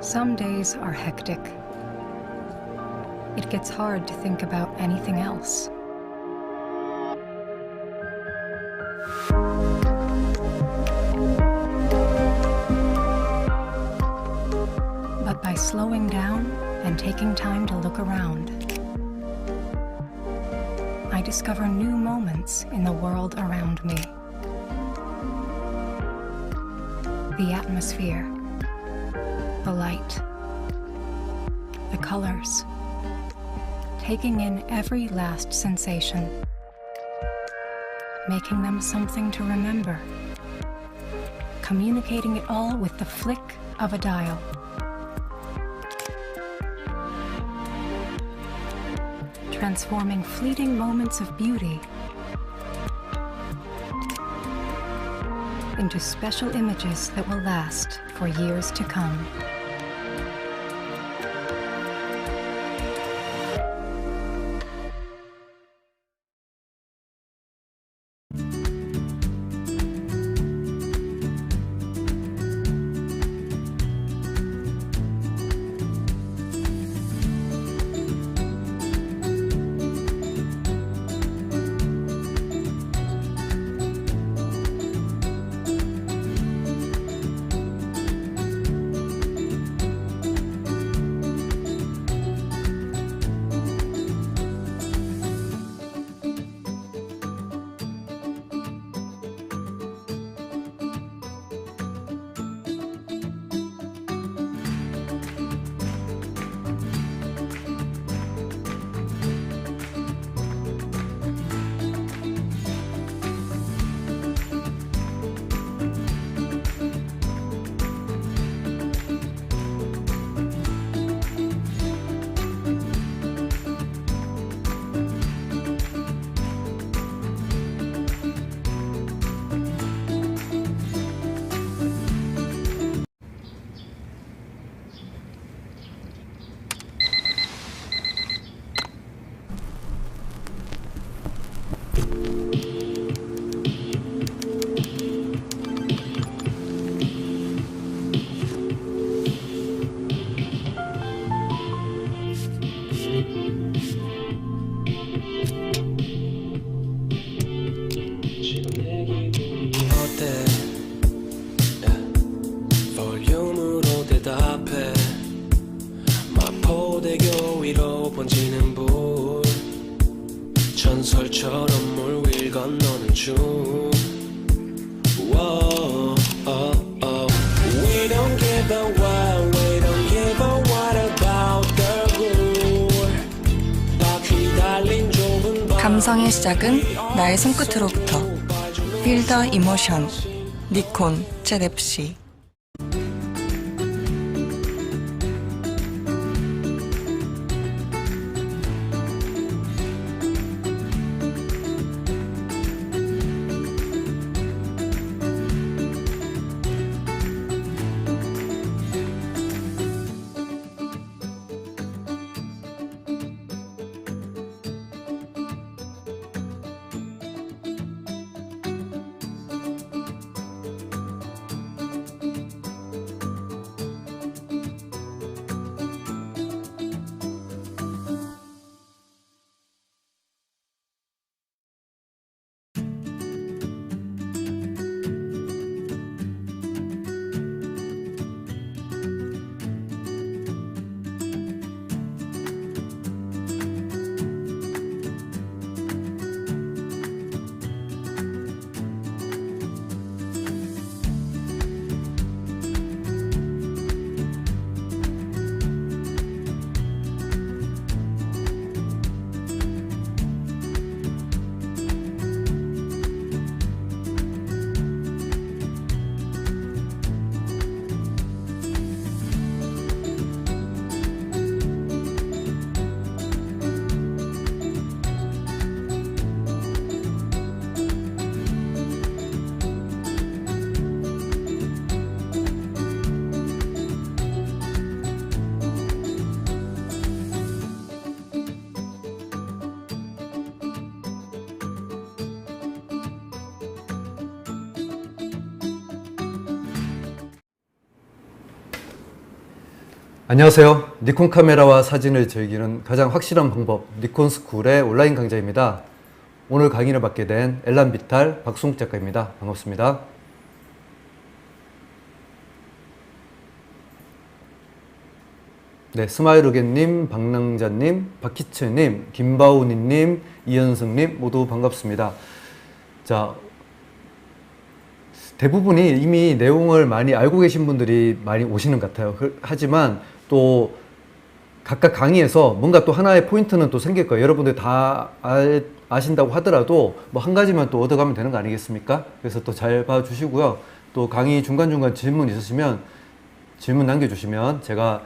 Some days are hectic. It gets hard to think about anything else. But by slowing down and taking time to look around, I discover new moments in the world around me. The atmosphere, the light, the colors, taking in every last sensation, making them something to remember, communicating it all with the flick of a dial. Transforming fleeting moments of beauty into special images that will last for years to come. 볼륨으로 대답해 마포대교 위로 번지는 불 전설처럼 물 윌 건너는 중 Whoa, oh, oh. We don't give a what, we don't give a what about the good 바퀴 달린 좁은 방 감성의 시작은 나의 손끝으로부터. Feel the emotion. 니콘 제랩시. 안녕하세요. 니콘 카메라와 사진을 즐기는 가장 확실한 방법, 니콘 스쿨의 온라인 강좌입니다. 오늘 강의를 맡게 된 엘란 비탈 박승욱 작가입니다. 반갑습니다. 네, 스마일어겐님, 박랑자님, 박희철님, 김바우니님, 이현승님 모두 반갑습니다. 자, 대부분이 이미 내용을 많이 알고 계신 분들이 많이 오시는 것 같아요. 하지만 또 각각 강의에서 뭔가 또 하나의 포인트는 또 생길 거예요. 여러분들 다 아신다고 하더라도 뭐 한 가지만 또 얻어가면 되는 거 아니겠습니까? 그래서 또 잘 봐주시고요. 또 강의 중간중간 질문 있으시면 질문 남겨주시면 제가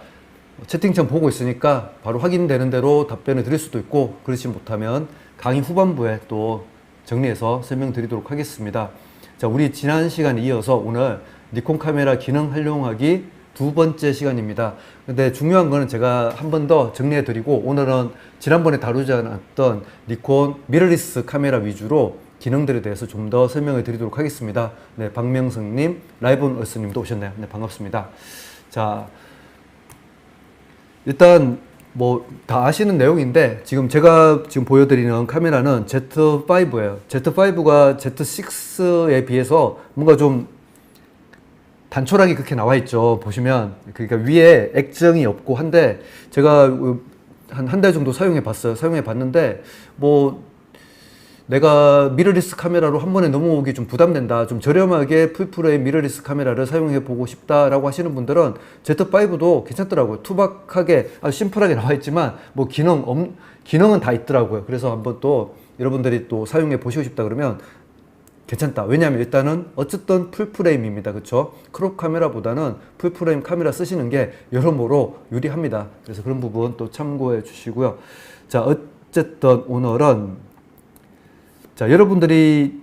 채팅창 보고 있으니까 바로 확인되는 대로 답변을 드릴 수도 있고, 그렇지 못하면 강의 후반부에 또 정리해서 설명드리도록 하겠습니다. 자, 우리 지난 시간에 이어서 오늘 니콘 카메라 기능 활용하기 두 번째 시간입니다. 근데 중요한 거는 제가 한 번 더 정리해 드리고, 오늘은 지난번에 다루지 않았던 니콘 미러리스 카메라 위주로 기능들에 대해서 좀 더 설명을 드리도록 하겠습니다. 네, 박명승님, 라이브 얼스님도 오셨네요. 네, 반갑습니다. 자, 일단 뭐 다 아시는 내용인데, 지금 제가 지금 보여드리는 카메라는 Z5예요. Z5가 Z6에 비해서 뭔가 좀 단촐하게 그렇게 나와 있죠. 보시면 그러니까 위에 액정이 없고 한데, 제가 한 달 정도 사용해 봤어요. 사용해 봤는데 뭐 내가 미러리스 카메라로 한 번에 넘어오기 좀 부담된다, 좀 저렴하게 풀프레임 미러리스 카메라를 사용해 보고 싶다라고 하시는 분들은 Z5도 괜찮더라고요. 투박하게 아주 심플하게 나와 있지만 뭐 기능은 다 있더라고요. 그래서 한번 또 여러분들이 또 사용해 보시고 싶다 그러면 괜찮다. 왜냐하면 일단은 어쨌든 풀프레임입니다. 그렇죠? 크롭 카메라보다는 풀프레임 카메라 쓰시는 게 여러모로 유리합니다. 그래서 그런 부분 또 참고해 주시고요. 자, 어쨌든 오늘은, 자, 여러분들이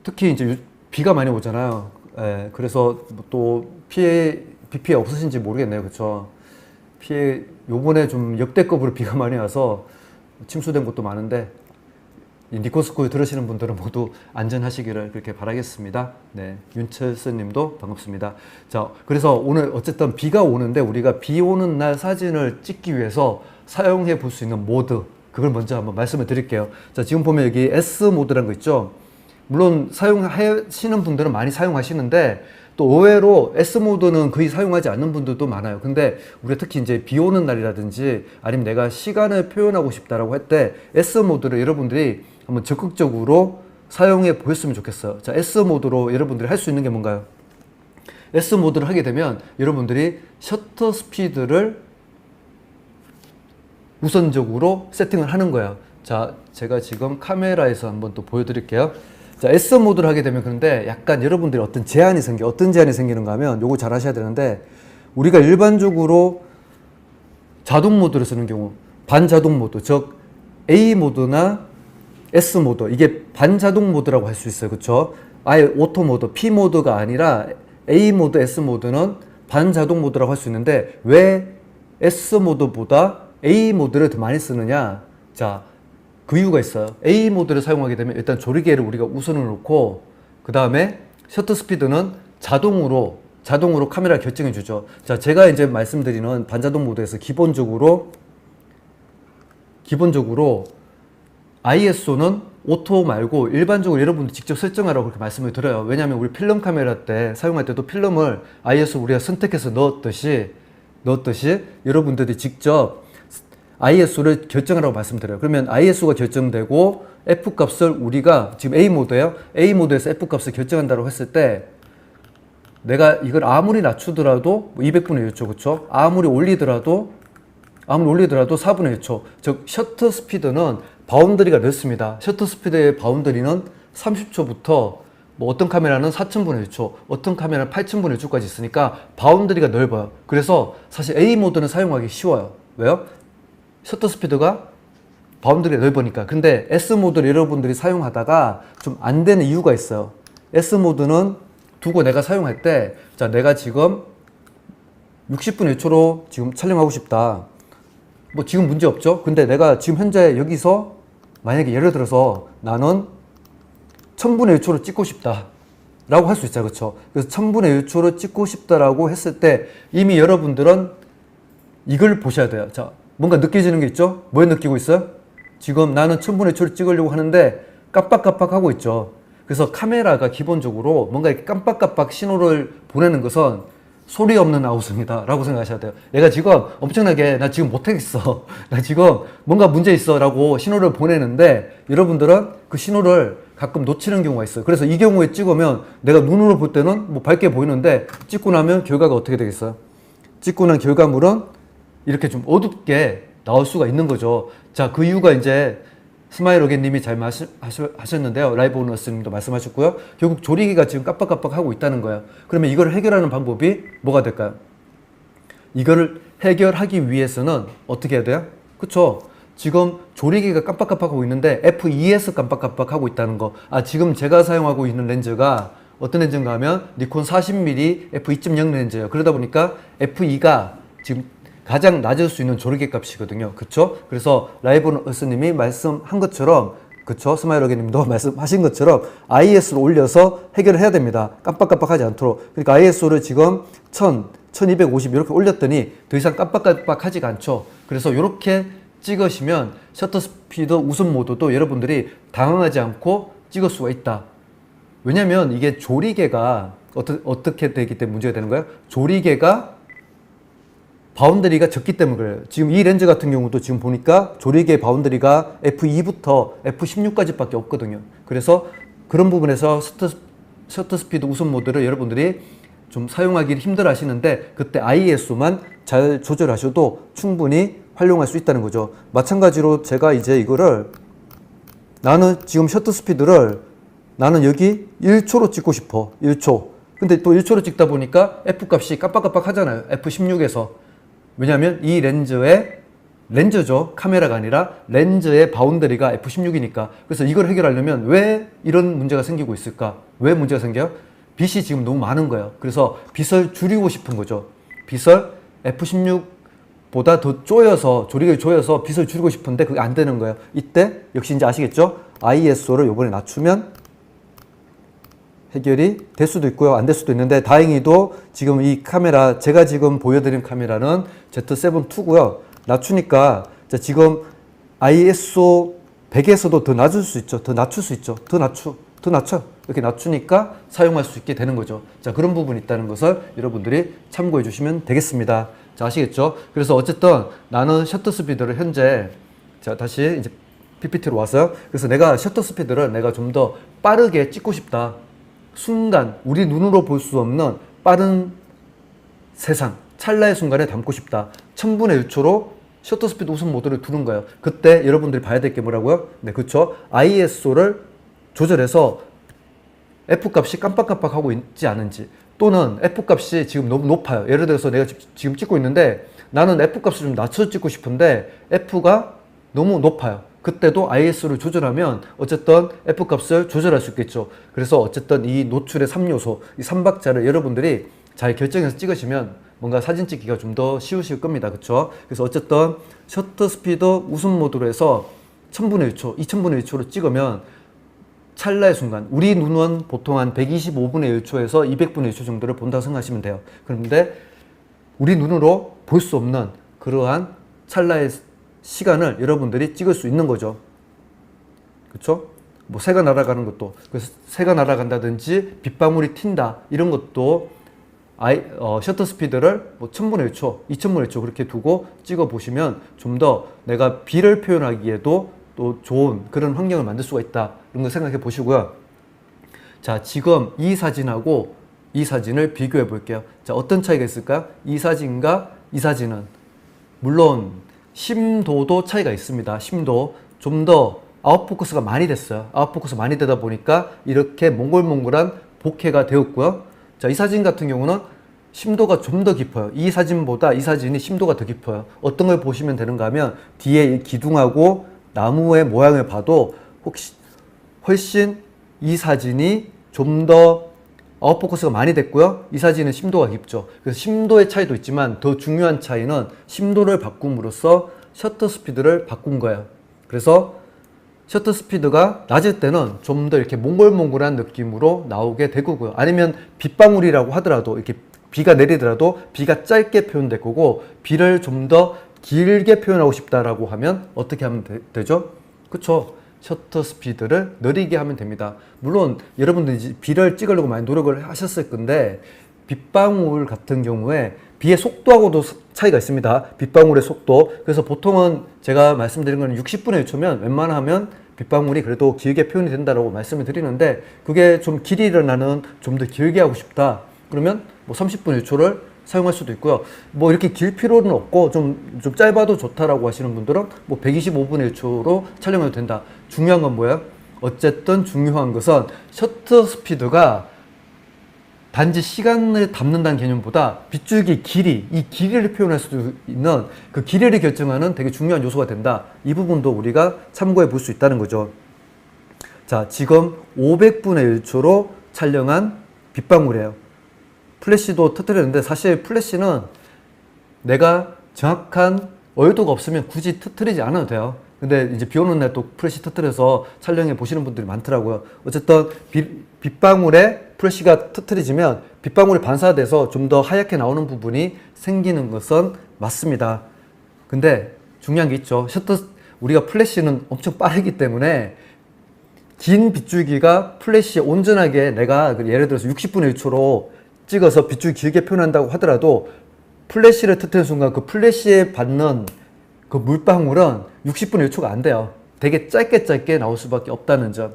특히 이제 비가 많이 오잖아요. 예, 그래서 또 비 피해 없으신지 모르겠네요. 그렇죠? 피해 요번에 좀 역대급으로 비가 많이 와서 침수된 곳도 많은데, 니콘 스쿨 들으시는 분들은 모두 안전하시기를 그렇게 바라겠습니다. 네, 윤철선 님도 반갑습니다. 자, 그래서 오늘 어쨌든 비가 오는데 우리가 비 오는 날 사진을 찍기 위해서 사용해 볼 수 있는 모드, 그걸 먼저 한번 말씀을 드릴게요. 자, 지금 보면 여기 S 모드라는 거 있죠. 물론 사용하시는 분들은 많이 사용하시는데, 또 의외로 S 모드는 거의 사용하지 않는 분들도 많아요. 근데 우리가 특히 이제 비 오는 날이라든지 아니면 내가 시간을 표현하고 싶다라고 할 때 S 모드를 여러분들이 한번 적극적으로 사용해 보셨으면 좋겠어요. 자, S 모드로 여러분들이 할 수 있는 게 뭔가요? S 모드를 하게 되면 여러분들이 셔터 스피드를 우선적으로 세팅을 하는 거예요. 자, 제가 지금 카메라에서 한번 또 보여드릴게요. 자, S 모드를 하게 되면, 그런데 약간 여러분들이 어떤 제한이 어떤 제한이 생기는가 하면 요거 잘 하셔야 되는데, 우리가 일반적으로 자동 모드를 쓰는 경우, 반자동 모드, 즉 A 모드나 S 모드, 이게 반자동 모드라고 할 수 있어요. 그쵸? 아예 오토 모드, P 모드가 아니라 A 모드, S 모드는 반자동 모드라고 할 수 있는데, 왜 S 모드보다 A 모드를 더 많이 쓰느냐? 자, 그 이유가 있어요. A 모드를 사용하게 되면 일단 조리개를 우리가 우선을 놓고, 그 다음에 셔터 스피드는 자동으로 카메라를 결정해 주죠. 자, 제가 이제 말씀드리는 반자동 모드에서 기본적으로 ISO는 오토 말고 일반적으로 여러분들 직접 설정하라고 그렇게 말씀을 드려요. 왜냐하면 우리 필름 카메라 때 사용할 때도 필름을 ISO 우리가 선택해서 넣었듯이 여러분들이 직접 ISO를 결정하라고 말씀드려요. 그러면 ISO가 결정되고 F 값을 우리가 지금 A 모드예요. A 모드에서 F 값을 결정한다고 했을 때, 내가 이걸 아무리 낮추더라도 200분의 1초, 그렇죠? 아무리 올리더라도 4분의 1초. 즉 셔터 스피드는 바운더리가 넓습니다. 셔터 스피드의 바운더리는 30초부터 뭐 어떤 카메라는 4000분의 1초, 어떤 카메라는 8000분의 1초까지 있으니까 바운더리가 넓어요. 그래서 사실 A 모드는 사용하기 쉬워요. 왜요? 셔터 스피드가 바운더리가 넓으니까. 근데 S 모드를 여러분들이 사용하다가 좀 안 되는 이유가 있어요. S 모드는 두고 내가 사용할 때, 자, 내가 지금 60분의 1초로 지금 촬영하고 싶다. 뭐 지금 문제 없죠? 근데 내가 지금 현재 여기서 만약에 예를 들어서 나는 1000분의 1초로 찍고 싶다. 라고 할 수 있잖아요. 그렇죠? 그래서 1000분의 1초로 찍고 싶다라고 했을 때 이미 여러분들은 이걸 보셔야 돼요. 자, 뭔가 느껴지는 게 있죠? 뭐 느끼고 있어요? 지금 나는 1000분의 1초를 찍으려고 하는데 깜빡깜빡하고 있죠. 그래서 카메라가 기본적으로 뭔가 이렇게 깜빡깜빡 신호를 보내는 것은 소리 없는 아웃입니다 라고 생각하셔야 돼요. 얘가 지금 엄청나게 나 지금 못하겠어, 나 지금 뭔가 문제 있어 라고 신호를 보내는데 여러분들은 그 신호를 가끔 놓치는 경우가 있어요. 그래서 이 경우에 찍으면 내가 눈으로 볼 때는 뭐 밝게 보이는데 찍고 나면 결과가 어떻게 되겠어요? 찍고 난 결과물은 이렇게 좀 어둡게 나올 수가 있는 거죠. 자, 그 이유가 이제 스마일어게님이 잘 하셨는데요. 라이브 오너스님도 말씀하셨고요. 결국 조리개가 지금 깜빡깜빡하고 있다는 거예요. 그러면 이걸 해결하는 방법이 뭐가 될까요? 이거를 해결하기 위해서는 어떻게 해야 돼요? 그쵸? 지금 조리개가 깜빡깜빡하고 있는데 F2에서 깜빡깜빡하고 있다는 거. 아, 지금 제가 사용하고 있는 렌즈가 어떤 렌즈인가 하면 니콘 40mm F2.0 렌즈예요. 그러다 보니까 F2가 지금 가장 낮을 수 있는 조리개 값이거든요. 그쵸? 그래서 라이브너스님이 말씀한 것처럼, 그쵸? 스마일어게님도 말씀하신 것처럼 IS로 올려서 해결을 해야 됩니다. 깜빡깜빡하지 않도록. 그러니까 ISO를 지금 1000, 1250 이렇게 올렸더니 더 이상 깜빡깜빡하지가 않죠. 그래서 이렇게 찍으시면 셔터 스피드 우선 모드도 여러분들이 당황하지 않고 찍을 수가 있다. 왜냐면 이게 조리개가 어떻게 되기 때문에 문제가 되는 거예요? 조리개가 바운더리가 적기 때문에 그래요. 지금 이 렌즈 같은 경우도 지금 보니까 조리개 바운더리가 F2부터 F16까지 밖에 없거든요. 그래서 그런 부분에서 셔터 스피드 우선 모드를 여러분들이 좀 사용하기 힘들어 하시는데 그때 ISO만 잘 조절하셔도 충분히 활용할 수 있다는 거죠. 마찬가지로 제가 이제 이거를 나는 지금 셔터 스피드를 나는 여기 1초로 찍고 싶어. 1초. 근데 또 1초로 찍다 보니까 F 값이 깜빡깜빡 하잖아요. F16에서. 왜냐하면 이 렌즈죠. 카메라가 아니라 렌즈의 바운더리가 F16이니까. 그래서 이걸 해결하려면 왜 이런 문제가 생기고 있을까? 왜 문제가 생겨요? 빛이 지금 너무 많은 거예요. 그래서 빛을 줄이고 싶은 거죠. 빛을 F16보다 더 조여서, 조리개를 조여서 빛을 줄이고 싶은데 그게 안 되는 거예요. 이때 역시 이제 아시겠죠? ISO를 요번에 낮추면 해결이 될 수도 있고요. 안 될 수도 있는데 다행히도 지금 이 카메라, 제가 지금 보여드린 카메라는 Z7 II고요. 낮추니까 지금 ISO 100에서도 더 낮을 수 있죠. 더 낮출 수 있죠. 더 낮춰. 이렇게 낮추니까 사용할 수 있게 되는 거죠. 자, 그런 부분이 있다는 것을 여러분들이 참고해 주시면 되겠습니다. 자, 아시겠죠? 그래서 어쨌든 나는 셔터 스피드를 현재, 자, 다시 이제 PPT로 와서요. 그래서 내가 셔터 스피드를 내가 좀 더 빠르게 찍고 싶다. 순간 우리 눈으로 볼 수 없는 빠른 세상, 찰나의 순간에 담고 싶다. 1000분의 1초로 셔터 스피드 우선 모드를 두는 거예요. 그때 여러분들이 봐야 될 게 뭐라고요? 네, 그렇죠. ISO를 조절해서 F 값이 깜빡깜빡하고 있지 않은지, 또는 F 값이 지금 너무 높아요. 예를 들어서 내가 지금 찍고 있는데 나는 F 값을 좀 낮춰서 찍고 싶은데 F가 너무 높아요. 그때도 ISO를 조절하면 어쨌든 F 값을 조절할 수 있겠죠. 그래서 어쨌든 이 노출의 3요소, 이 3박자를 여러분들이 잘 결정해서 찍으시면 뭔가 사진 찍기가 좀 더 쉬우실 겁니다. 그렇죠? 그래서 어쨌든 셔터 스피드 우선 모드로 해서 1000분의 1초, 2000분의 1초로 찍으면 찰나의 순간, 우리 눈은 보통 한 125분의 1초에서 200분의 1초 정도를 본다고 생각하시면 돼요. 그런데 우리 눈으로 볼 수 없는 그러한 찰나의 시간을 여러분들이 찍을 수 있는 거죠. 그렇죠? 뭐 새가 날아가는 것도, 그래서 새가 날아간다든지 빗방울이 튄다 이런 것도 셔터 스피드를 뭐 1000분의 1초, 2000분의 1초 그렇게 두고 찍어 보시면 좀 더 내가 비를 표현하기에도 또 좋은 그런 환경을 만들 수가 있다. 이런 거 생각해 보시고요. 자, 지금 이 사진하고 이 사진을 비교해 볼게요. 자, 어떤 차이가 있을까요? 이 사진과 이 사진은 물론 심도도 차이가 있습니다. 심도 좀 더 아웃포커스가 많이 됐어요. 아웃포커스 많이 되다 보니까 이렇게 몽골몽골한 복회가 되었고요. 자, 이 사진 같은 경우는 심도가 좀 더 깊어요. 이 사진보다 이 사진이 심도가 더 깊어요. 어떤 걸 보시면 되는가 하면 뒤에 기둥하고 나무의 모양을 봐도 혹시 훨씬 이 사진이 좀 더 아웃포커스가 많이 됐고요. 이 사진은 심도가 깊죠. 그래서 심도의 차이도 있지만 더 중요한 차이는 심도를 바꿈으로써 셔터 스피드를 바꾼 거예요. 그래서 셔터 스피드가 낮을 때는 좀 더 이렇게 몽골몽골한 느낌으로 나오게 되고요. 아니면 빗방울이라고 하더라도 이렇게 비가 내리더라도 비가 짧게 표현될 거고 비를 좀 더 길게 표현하고 싶다라고 하면 어떻게 하면 되죠? 그쵸? 셔터 스피드를 느리게 하면 됩니다. 물론 여러분들이 비를 찍으려고 많이 노력을 하셨을 건데 빗방울 같은 경우에 비의 속도하고도 차이가 있습니다. 빗방울의 속도. 그래서 보통은 제가 말씀드린 건 60분의 1초면 웬만하면 빗방울이 그래도 길게 표현이 된다고 말씀을 드리는데 그게 좀 길이를 나는 좀 더 길게 하고 싶다. 그러면 뭐 30분의 1초를 사용할 수도 있고요. 뭐 이렇게 길 필요는 없고 좀 짧아도 좋다라고 하시는 분들은 뭐 125분의 1초로 촬영해도 된다. 중요한 건 뭐예요? 어쨌든 중요한 것은 셔터 스피드가 단지 시간을 담는다는 개념보다 빗줄기 길이, 이 길이를 표현할 수 있는 그 길이를 결정하는 되게 중요한 요소가 된다. 이 부분도 우리가 참고해 볼 수 있다는 거죠. 자, 지금 500분의 1초로 촬영한 빗방울이에요. 플래시도 터뜨렸는데 사실 플래시는 내가 정확한 어유도가 없으면 굳이 터뜨리지 않아도 돼요. 근데 이제 비 오는 날 또 플래시 터뜨려서 촬영해 보시는 분들이 많더라고요. 어쨌든 빗방울에 플래시가 터뜨려지면 빗방울이 반사돼서 좀 더 하얗게 나오는 부분이 생기는 것은 맞습니다. 근데 중요한 게 있죠. 우리가 플래시는 엄청 빠르기 때문에 긴 빗줄기가 플래시에 온전하게 내가 예를 들어서 60분의 1초로 찍어서 빗줄기 길게 표현한다고 하더라도 플래시를 터뜨리는 순간 그 플래시에 받는 그 물방울은 60분의 1초가 안 돼요. 되게 짧게 나올 수밖에 없다는 점.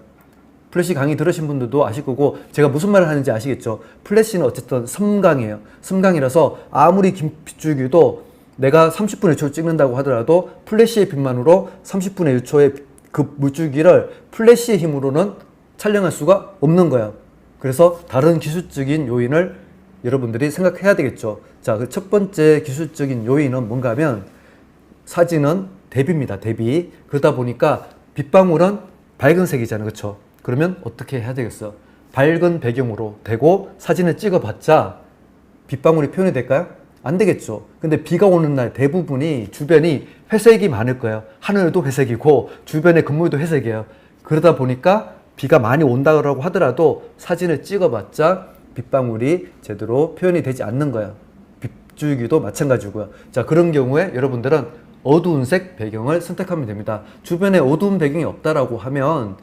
플래시 강의 들으신 분들도 아실 거고 제가 무슨 말을 하는지 아시겠죠? 플래시는 어쨌든 섬광이에요. 섬광이라서 아무리 긴 빗줄기도 내가 30분의 1초를 찍는다고 하더라도 플래시의 빛만으로 30분의 1초의 그 물줄기를 플래시의 힘으로는 촬영할 수가 없는 거예요. 그래서 다른 기술적인 요인을 여러분들이 생각해야 되겠죠. 자, 그 첫 번째 기술적인 요인은 뭔가 하면 사진은 대비입니다. 대비. 그러다 보니까 빗방울은 밝은 색이잖아요. 그렇죠? 그러면 어떻게 해야 되겠어? 밝은 배경으로 대고 사진을 찍어봤자 빗방울이 표현이 될까요? 안 되겠죠. 근데 비가 오는 날 대부분이 주변이 회색이 많을 거예요. 하늘도 회색이고 주변의 건물도 회색이에요. 그러다 보니까 비가 많이 온다고 하더라도 사진을 찍어봤자 빗방울이 제대로 표현이 되지 않는 거예요. 빗줄기도 마찬가지고요. 자, 그런 경우에 여러분들은 어두운 색 배경을 선택하면 됩니다. 주변에 어두운 배경이 없다라고 하면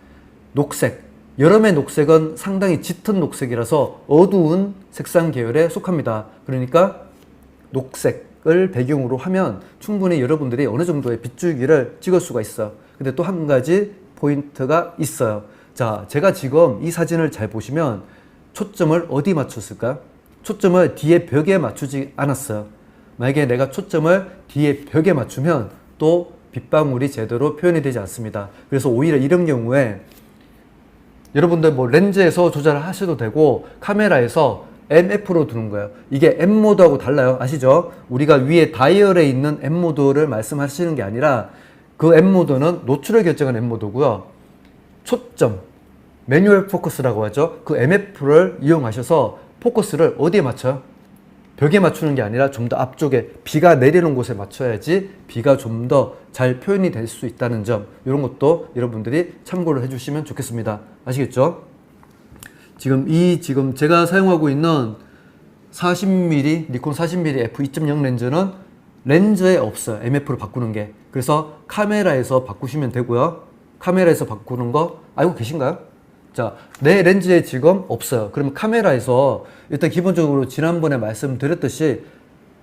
녹색, 여름의 녹색은 상당히 짙은 녹색이라서 어두운 색상 계열에 속합니다. 그러니까 녹색을 배경으로 하면 충분히 여러분들이 어느 정도의 빗줄기를 찍을 수가 있어요. 근데 또 한 가지 포인트가 있어요. 자, 제가 지금 이 사진을 잘 보시면 초점을 어디 맞췄을까요? 초점을 뒤에 벽에 맞추지 않았어요. 만약에 내가 초점을 뒤에 벽에 맞추면 또 빗방울이 제대로 표현이 되지 않습니다. 그래서 오히려 이런 경우에 여러분들 뭐 렌즈에서 조절을 하셔도 되고 카메라에서 MF로 두는 거예요. 이게 M모드하고 달라요. 아시죠? 우리가 위에 다이얼에 있는 M모드를 말씀하시는 게 아니라 그 M모드는 노출을 결정하는 M모드고요. 초점, 매뉴얼 포커스라고 하죠. 그 MF를 이용하셔서 포커스를 어디에 맞춰요? 벽에 맞추는 게 아니라 좀 더 앞쪽에 비가 내리는 곳에 맞춰야지 비가 좀 더 잘 표현이 될 수 있다는 점, 이런 것도 여러분들이 참고를 해주시면 좋겠습니다. 아시겠죠? 지금 제가 사용하고 있는 40mm 니콘 40mm f2.0 렌즈는 렌즈에 없어요. MF로 바꾸는 게. 그래서 카메라에서 바꾸시면 되고요. 카메라에서 바꾸는 거 알고 계신가요? 자, 내 렌즈에 지금 없어요. 그러면 카메라에서 일단 기본적으로 지난번에 말씀드렸듯이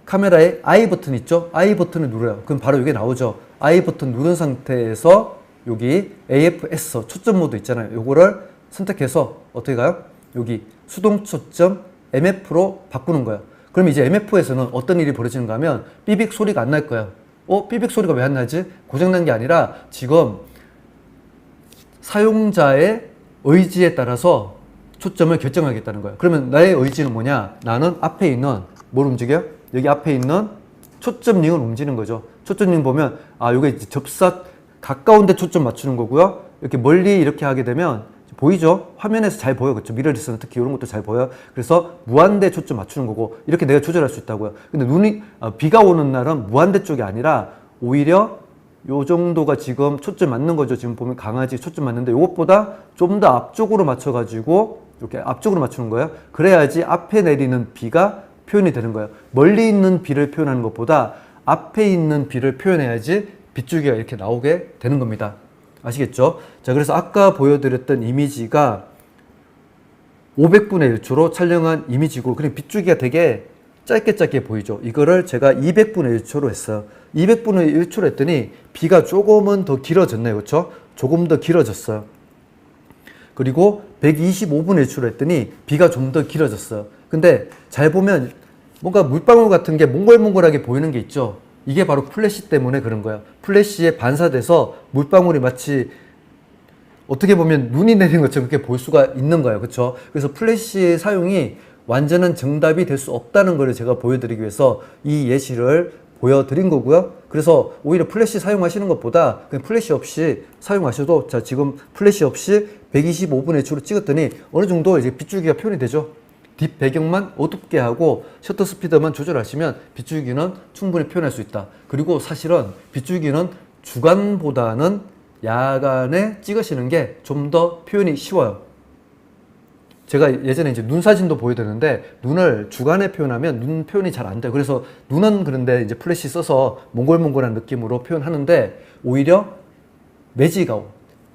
카메라에 I 버튼 있죠? I 버튼을 눌러요. 그럼 바로 이게 나오죠. I 버튼 누른 상태에서 여기 AFS 초점 모드 있잖아요. 요거를 선택해서 어떻게 가요? 여기 수동 초점 MF로 바꾸는 거예요. 그럼 이제 MF에서는 어떤 일이 벌어지는가 하면 삐빅 소리가 안 날 거예요. 삐빅 소리가 왜 안 나지? 고장난 게 아니라 지금 사용자의 의지에 따라서 초점을 결정하겠다는 거예요. 그러면 나의 의지는 뭐냐? 나는 앞에 있는 뭘 움직여요? 여기 앞에 있는 초점 링을 움직이는 거죠. 초점 링 보면 요게 접사 가까운 데 초점 맞추는 거고요. 이렇게 멀리 이렇게 하게 되면 보이죠? 화면에서 잘 보여. 그렇죠? 미러리스는 특히 이런 것도 잘 보여. 그래서 무한대 초점 맞추는 거고 이렇게 내가 조절할 수 있다고요. 근데 비가 오는 날은 무한대 쪽이 아니라 오히려 요 정도가 지금 초점 맞는 거죠. 지금 보면 강아지 초점 맞는데 이것보다 좀 더 앞쪽으로 맞춰가지고 이렇게 앞쪽으로 맞추는 거예요. 그래야지 앞에 내리는 비가 표현이 되는 거예요. 멀리 있는 비를 표현하는 것보다 앞에 있는 비를 표현해야지 빗줄기가 이렇게 나오게 되는 겁니다. 아시겠죠? 자, 그래서 아까 보여드렸던 이미지가 500분의 1초로 촬영한 이미지고, 그리고 빗줄기가 되게 짧게 보이죠? 이거를 제가 200분의 1초로 했어요. 200분의 1초로 했더니 비가 조금은 더 길어졌네요. 그렇죠? 조금 더 길어졌어요. 그리고 125분의 1초로 했더니 비가 좀 더 길어졌어요. 근데 잘 보면 뭔가 물방울 같은 게 몽골몽골하게 보이는 게 있죠? 이게 바로 플래시 때문에 그런 거예요. 플래시에 반사돼서 물방울이 마치 어떻게 보면 눈이 내리는 것처럼 그렇게 볼 수가 있는 거예요. 그렇죠? 그래서 플래시의 사용이 완전한 정답이 될 수 없다는 걸 제가 보여드리기 위해서 이 예시를 보여드린 거고요. 그래서 오히려 플래시 사용하시는 것보다 그냥 플래시 없이 사용하셔도, 자, 지금 플래시 없이 125분의 1초로 찍었더니 어느 정도 이제 빗줄기가 표현이 되죠. 뒷 배경만 어둡게 하고 셔터 스피드만 조절하시면 빗줄기는 충분히 표현할 수 있다. 그리고 사실은 빗줄기는 주간보다는 야간에 찍으시는 게 좀 더 표현이 쉬워요. 제가 예전에 이제 눈 사진도 보여드렸는데 눈을 주간에 표현하면 눈 표현이 잘 안 돼요. 그래서 눈은 그런데 이제 플래시 써서 몽골몽골한 느낌으로 표현하는데 오히려 매직아웃,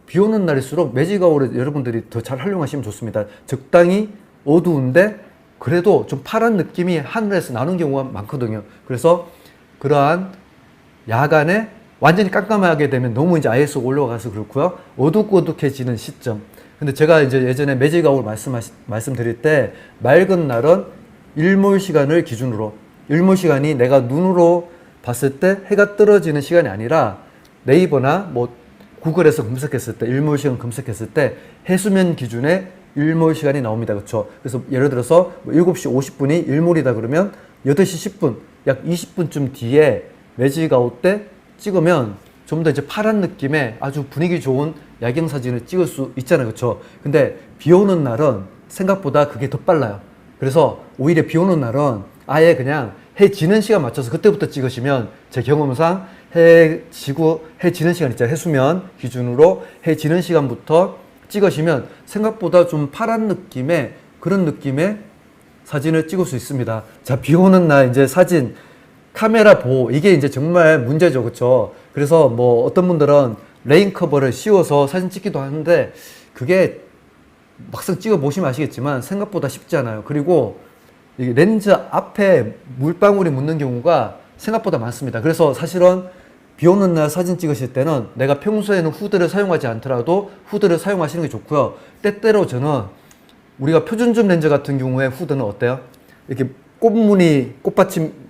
비 오는 날일수록 매직아웃을 여러분들이 더 잘 활용하시면 좋습니다. 적당히 어두운데 그래도 좀 파란 느낌이 하늘에서 나는 경우가 많거든요. 그래서 그러한 야간에 완전히 깜깜하게 되면 너무 이제 ISO가 올라가서 그렇고요. 어둑어둑해지는 시점. 근데 제가 이제 예전에 매직아웃 말씀드릴 때 맑은 날은 일몰 시간을 기준으로, 일몰 시간이 내가 눈으로 봤을 때 해가 떨어지는 시간이 아니라 네이버나 뭐 구글에서 검색했을 때 일몰 시간 검색했을 때 해수면 기준의 일몰 시간이 나옵니다. 그렇죠? 그래서 예를 들어서 7시 50분이 일몰이다 그러면 8시 10분, 약 20분쯤 뒤에 매직아웃 때 찍으면 좀 더 이제 파란 느낌의 아주 분위기 좋은 야경 사진을 찍을 수 있잖아요. 그렇죠? 근데 비 오는 날은 생각보다 그게 더 빨라요. 그래서 오히려 비 오는 날은 아예 그냥 해 지는 시간 맞춰서 그때부터 찍으시면 제 경험상 해 지는 시간 있잖아요. 해수면 기준으로 해 지는 시간부터 찍으시면 생각보다 좀 파란 느낌의 그런 느낌의 사진을 찍을 수 있습니다. 자, 비 오는 날 이제 사진 카메라 보호, 이게 이제 정말 문제죠. 그렇죠? 그래서 뭐 어떤 분들은 레인 커버를 씌워서 사진 찍기도 하는데 그게 막상 찍어 보시면 아시겠지만 생각보다 쉽지 않아요. 그리고 이 렌즈 앞에 물방울이 묻는 경우가 생각보다 많습니다. 그래서 사실은 비 오는 날 사진 찍으실 때는 내가 평소에는 후드를 사용하지 않더라도 후드를 사용하시는 게 좋고요. 때때로 저는 우리가 표준줌 렌즈 같은 경우에 후드는 어때요? 이렇게 꽃받침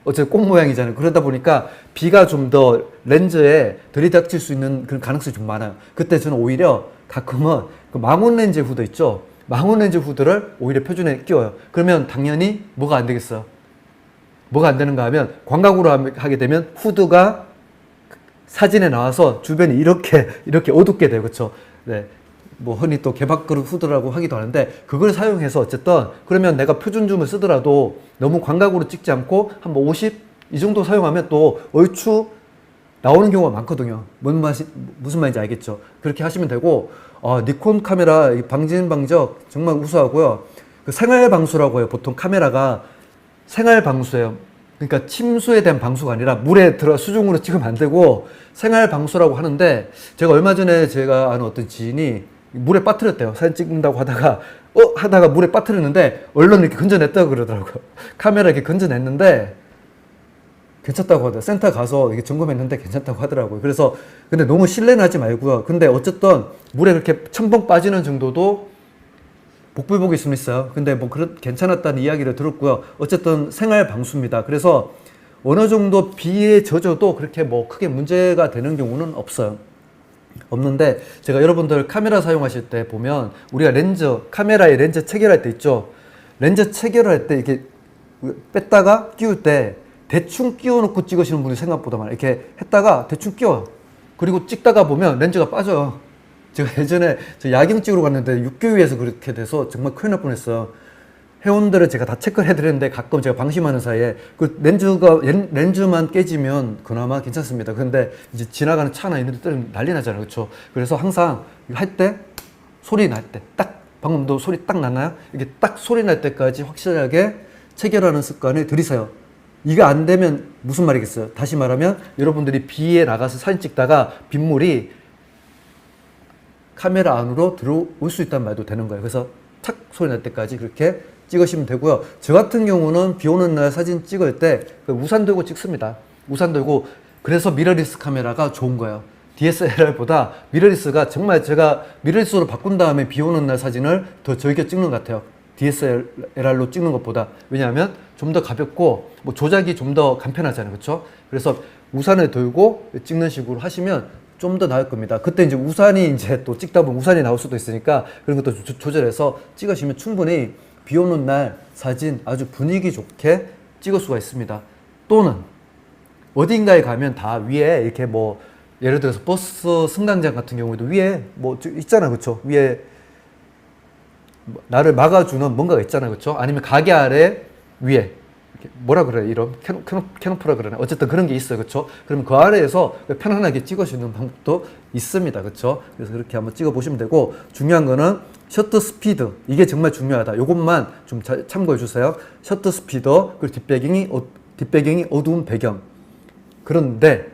어차피 꽃 모양이잖아요. 그러다 보니까 비가 좀 더 렌즈에 들이닥칠 수 있는 그런 가능성이 좀 많아요. 그때 저는 오히려 가끔은 그 망원 렌즈 후드 있죠? 망원 렌즈 후드를 오히려 표준에 끼워요. 그러면 당연히 뭐가 안 되겠어요? 뭐가 안 되는가 하면 광각으로 하게 되면 후드가 사진에 나와서 주변이 이렇게 어둡게 돼요. 그렇죠? 네. 뭐 흔히 또 개밥그릇 후드라고 하기도 하는데 그걸 사용해서 어쨌든 그러면 내가 표준줌을 쓰더라도 너무 광각으로 찍지 않고 한 뭐 50 이 정도 사용하면 또 얼추 나오는 경우가 많거든요. 무슨 말인지 알겠죠? 그렇게 하시면 되고 니콘 카메라 방진방적 정말 우수하고요. 그 생활방수라고 해요. 보통 카메라가 생활방수예요. 그러니까 침수에 대한 방수가 아니라 물에 들어 수중으로 찍으면 안 되고 생활방수라고 하는데 제가 얼마 전에 제가 아는 어떤 지인이 물에 빠뜨렸대요. 사진 찍는다고 하다가 물에 빠뜨렸는데 얼른 이렇게 건져냈다고 그러더라고요. 카메라 이렇게 건져냈는데 괜찮다고 하더라고요. 센터 가서 이게 점검했는데 괜찮다고 하더라고요. 그래서 근데 너무 신뢰는 하지 말고요. 근데 어쨌든 물에 그렇게 첨벙 빠지는 정도도 복불복일 수는 있어요. 근데 뭐 괜찮았다는 이야기를 들었고요. 어쨌든 생활 방수입니다. 그래서 어느 정도 비에 젖어도 그렇게 뭐 크게 문제가 되는 경우는 없는데 제가 여러분들 카메라 사용하실 때 보면 우리가 카메라에 렌즈 체결할 때 있죠. 렌즈 체결할 때 이렇게 뺐다가 끼울 때 대충 끼워놓고 찍으시는 분이 생각보다 많아요. 이렇게 했다가 대충 끼워요. 그리고 찍다가 보면 렌즈가 빠져요. 제가 예전에 야경 찍으러 갔는데 육교위에서 그렇게 돼서 정말 큰일 날 뻔했어요. 회원들은 제가 다 체크를 해드리는데 가끔 제가 방심하는 사이에 그 렌즈만 깨지면 그나마 괜찮습니다. 근데 이제 지나가는 차나 이런 데들 난리 나잖아요. 그렇죠? 그래서 항상 할 때 소리 날 때 딱 방금도 소리 딱 났나요? 이게 딱 소리 날 때까지 확실하게 체결하는 습관을 들이세요. 이게 안 되면 무슨 말이겠어요? 다시 말하면 여러분들이 비에 나가서 사진 찍다가 빗물이 카메라 안으로 들어올 수 있다는 말도 되는 거예요. 그래서 탁 소리 날 때까지 그렇게 찍으시면 되고요. 저 같은 경우는 비 오는 날 사진 찍을 때 우산 들고 찍습니다. 우산 들고. 그래서 미러리스 카메라가 좋은 거예요. DSLR보다 미러리스가 정말 제가 미러리스로 바꾼 다음에 비 오는 날 사진을 더 즐겨 찍는 것 같아요. DSLR로 찍는 것보다. 왜냐하면 좀 더 가볍고 뭐 조작이 좀 더 간편하잖아요. 그렇죠? 그래서 우산을 들고 찍는 식으로 하시면 좀 더 나을 겁니다. 그때 이제 우산이 이제 또 찍다 보면 우산이 나올 수도 있으니까 그런 것도 조절해서 찍으시면 충분히 비 오는 날 사진 아주 분위기 좋게 찍을 수가 있습니다. 또는 어딘가에 가면 다 위에 이렇게 뭐 예를 들어서 버스 승강장 같은 경우에도 위에 뭐 있잖아. 그렇죠? 위에 나를 막아주는 뭔가가 있잖아요. 그렇죠? 아니면 가게 아래 위에 뭐라 그래? 이런 캐노프라 그러네. 어쨌든 그런 게 있어요. 그렇죠? 그러면 그 아래에서 편안하게 찍으시는 방법도 있습니다. 그렇죠? 그래서 그렇게 한번 찍어 보시면 되고, 중요한 거는 셔터 스피드. 이게 정말 중요하다. 요것만 좀 참고해 주세요. 셔터 스피드, 그리고 뒷배경이 어두운 배경. 그런데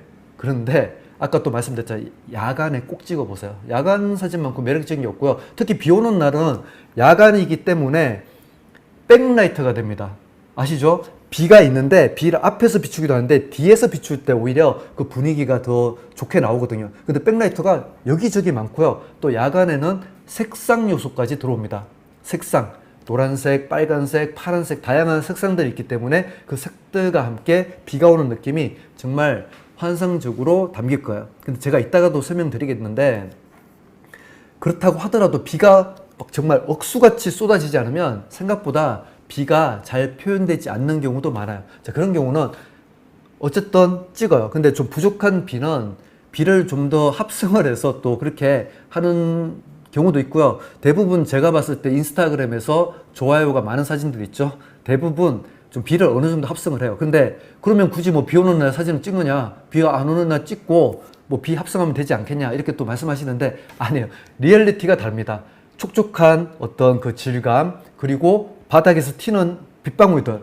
아까 또 말씀드렸잖아요. 야간에 꼭 찍어 보세요. 야간 사진만큼 매력적인 게 없고요. 특히 비 오는 날은 야간이기 때문에 백라이트가 됩니다. 아시죠? 비가 있는데 비를 앞에서 비추기도 하는데 뒤에서 비출 때 오히려 그 분위기가 더 좋게 나오거든요. 근데 백라이트가 여기저기 많고요. 또 야간에는 색상 요소까지 들어옵니다. 색상, 노란색, 빨간색, 파란색 다양한 색상들이 있기 때문에 그 색들과 함께 비가 오는 느낌이 정말 환상적으로 담길 거예요. 근데 제가 이따가도 설명드리겠는데, 그렇다고 하더라도 비가 막 정말 억수같이 쏟아지지 않으면 생각보다 비가 잘 표현되지 않는 경우도 많아요. 자, 그런 경우는 어쨌든 찍어요. 근데 좀 부족한 비를 좀 더 합성을 해서 또 그렇게 하는 경우도 있고요. 대부분 제가 봤을 때 인스타그램에서 좋아요가 많은 사진들 있죠. 대부분 좀 비를 어느 정도 합성을 해요. 근데 그러면 굳이 뭐 비 오는 날 사진을 찍느냐, 비가 안 오는 날 찍고 뭐 비 합성하면 되지 않겠냐, 이렇게 또 말씀하시는데 아니에요. 리얼리티가 다릅니다. 촉촉한 어떤 그 질감, 그리고 바닥에서 튀는 빗방울들,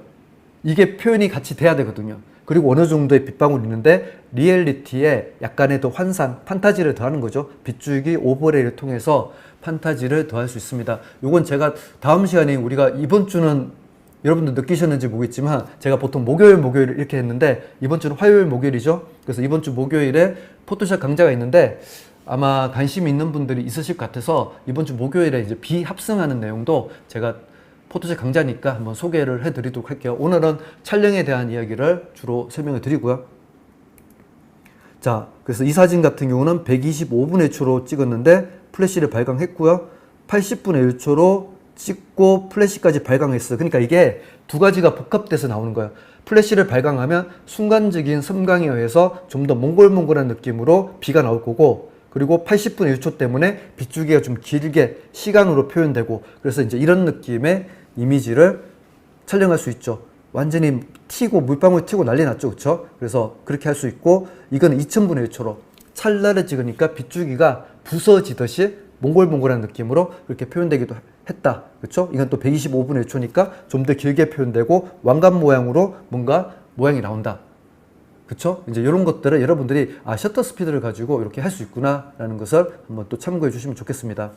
이게 표현이 같이 돼야 되거든요. 그리고 어느 정도의 빗방울이 있는데 리얼리티에 약간의 더 환상, 판타지를 더하는 거죠. 빗줄기 오버레이를 통해서 판타지를 더할 수 있습니다. 요건 제가 다음 시간에, 우리가 이번 주는 여러분들 느끼셨는지 모르겠지만 제가 보통 목요일 이렇게 했는데 이번 주는 화요일 목요일이죠. 그래서 이번 주 목요일에 포토샵 강좌가 있는데 아마 관심이 있는 분들이 있으실 것 같아서 이번 주 목요일에 이제 비 합성하는 내용도 제가 포토샵 강좌니까 한번 소개를 해드리도록 할게요. 오늘은 촬영에 대한 이야기를 주로 설명을 드리고요. 자, 그래서 이 사진 같은 경우는 125분의 1초로 찍었는데 플래시를 발광했고요. 80분의 1초로 찍고 플래시까지 발광했어요. 그러니까 이게 두 가지가 복합돼서 나오는 거예요. 플래시를 발광하면 순간적인 섬광에 의해서 좀 더 몽골몽골한 느낌으로 비가 나올 거고, 그리고 80분의 1초 때문에 빗줄기가 좀 길게 시간으로 표현되고, 그래서 이제 이런 느낌의 이미지를 촬영할 수 있죠. 완전히 튀고 물방울 튀고 난리 났죠. 그렇죠? 그래서 그렇게 할 수 있고, 이건 2000분의 1초로 찰나를 찍으니까 빗줄기가 부서지듯이 몽골몽골한 느낌으로 그렇게 표현되기도 했다. 그렇죠? 이건 또 125분의 1초니까 좀 더 길게 표현되고 왕관 모양으로 뭔가 모양이 나온다. 그쵸? 이제 이런 것들을 여러분들이 셔터 스피드를 가지고 이렇게 할 수 있구나 라는 것을 한번 또 참고해 주시면 좋겠습니다.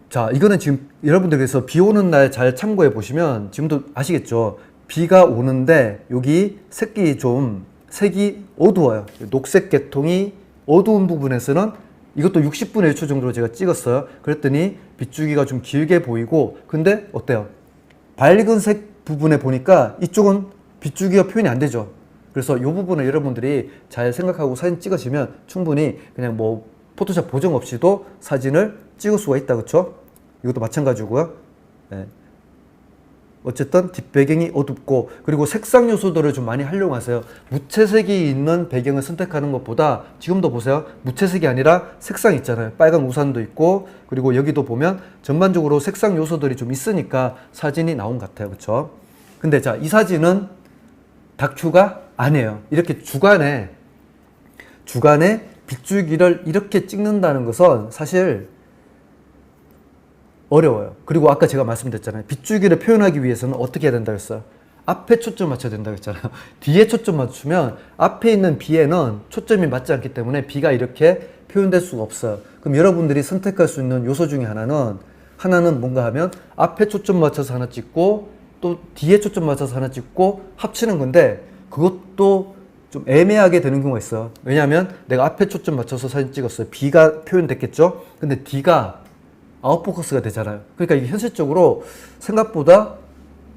자, 이거는 지금 여러분들께서 비 오는 날 잘 참고해 보시면 지금도 아시겠죠? 비가 오는데 여기 색이 어두워요. 녹색 계통이 어두운 부분에서는 이것도 60분의 1초 정도로 제가 찍었어요. 그랬더니 빗줄기가 좀 길게 보이고, 근데 어때요? 밝은 색 부분에 보니까 이쪽은 빗줄기가 표현이 안 되죠. 그래서 이 부분을 여러분들이 잘 생각하고 사진 찍으시면 충분히 그냥 뭐 포토샵 보정 없이도 사진을 찍을 수가 있다. 그렇죠? 이것도 마찬가지고요. 네. 어쨌든 뒷배경이 어둡고 그리고 색상 요소들을 좀 많이 활용하세요. 무채색이 있는 배경을 선택하는 것보다 지금도 보세요. 무채색이 아니라 색상 있잖아요. 빨간 우산도 있고 그리고 여기도 보면 전반적으로 색상 요소들이 좀 있으니까 사진이 나온 것 같아요. 그렇죠? 근데 자, 이 사진은 다큐가 아니에요. 이렇게 주간에 빗줄기를 이렇게 찍는다는 것은 사실 어려워요. 그리고 아까 제가 말씀드렸잖아요. 빗줄기를 표현하기 위해서는 어떻게 해야 된다고 했어요? 앞에 초점 맞춰야 된다고 했잖아요. 뒤에 초점 맞추면 앞에 있는 비에는 초점이 맞지 않기 때문에 비가 이렇게 표현될 수가 없어요. 그럼 여러분들이 선택할 수 있는 요소 중에 하나는 뭔가 하면 앞에 초점 맞춰서 하나 찍고 또 뒤에 초점 맞춰서 하나 찍고 합치는 건데 그것도 좀 애매하게 되는 경우가 있어요. 왜냐하면 내가 앞에 초점 맞춰서 사진 찍었어요. B가 표현됐겠죠? 근데 D가 아웃포커스가 되잖아요. 그러니까 이게 현실적으로 생각보다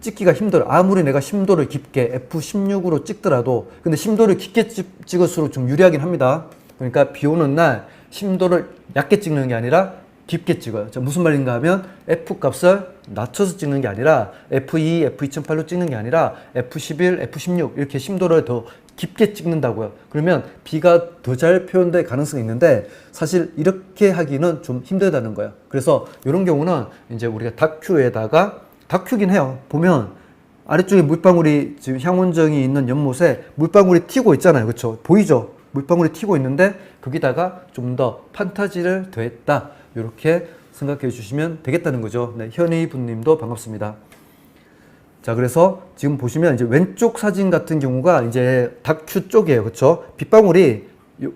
찍기가 힘들어요. 아무리 내가 심도를 깊게 F16으로 찍더라도 근데 심도를 깊게 찍을수록 좀 유리하긴 합니다. 그러니까 비 오는 날 심도를 얇게 찍는 게 아니라 깊게 찍어요. 자, 무슨 말인가 하면 F 값을 낮춰서 찍는 게 아니라 F2, F2008로 찍는 게 아니라 F11, F16 이렇게 심도를 더 깊게 찍는다고요. 그러면 B가 더 잘 표현될 가능성이 있는데 사실 이렇게 하기는 좀 힘들다는 거예요. 그래서 이런 경우는 이제 우리가 다큐에다가 다큐긴 해요. 보면 아래쪽에 물방울이 지금 향원정이 있는 연못에 물방울이 튀고 있잖아요. 그렇죠? 보이죠? 물방울이 튀고 있는데 거기다가 좀 더 판타지를 더했다. 이렇게 생각해 주시면 되겠다는 거죠. 네, 현희 분님도 반갑습니다. 자, 그래서 지금 보시면 이제 왼쪽 사진 같은 경우가 이제 다큐 쪽이에요. 그쵸? 빗방울이,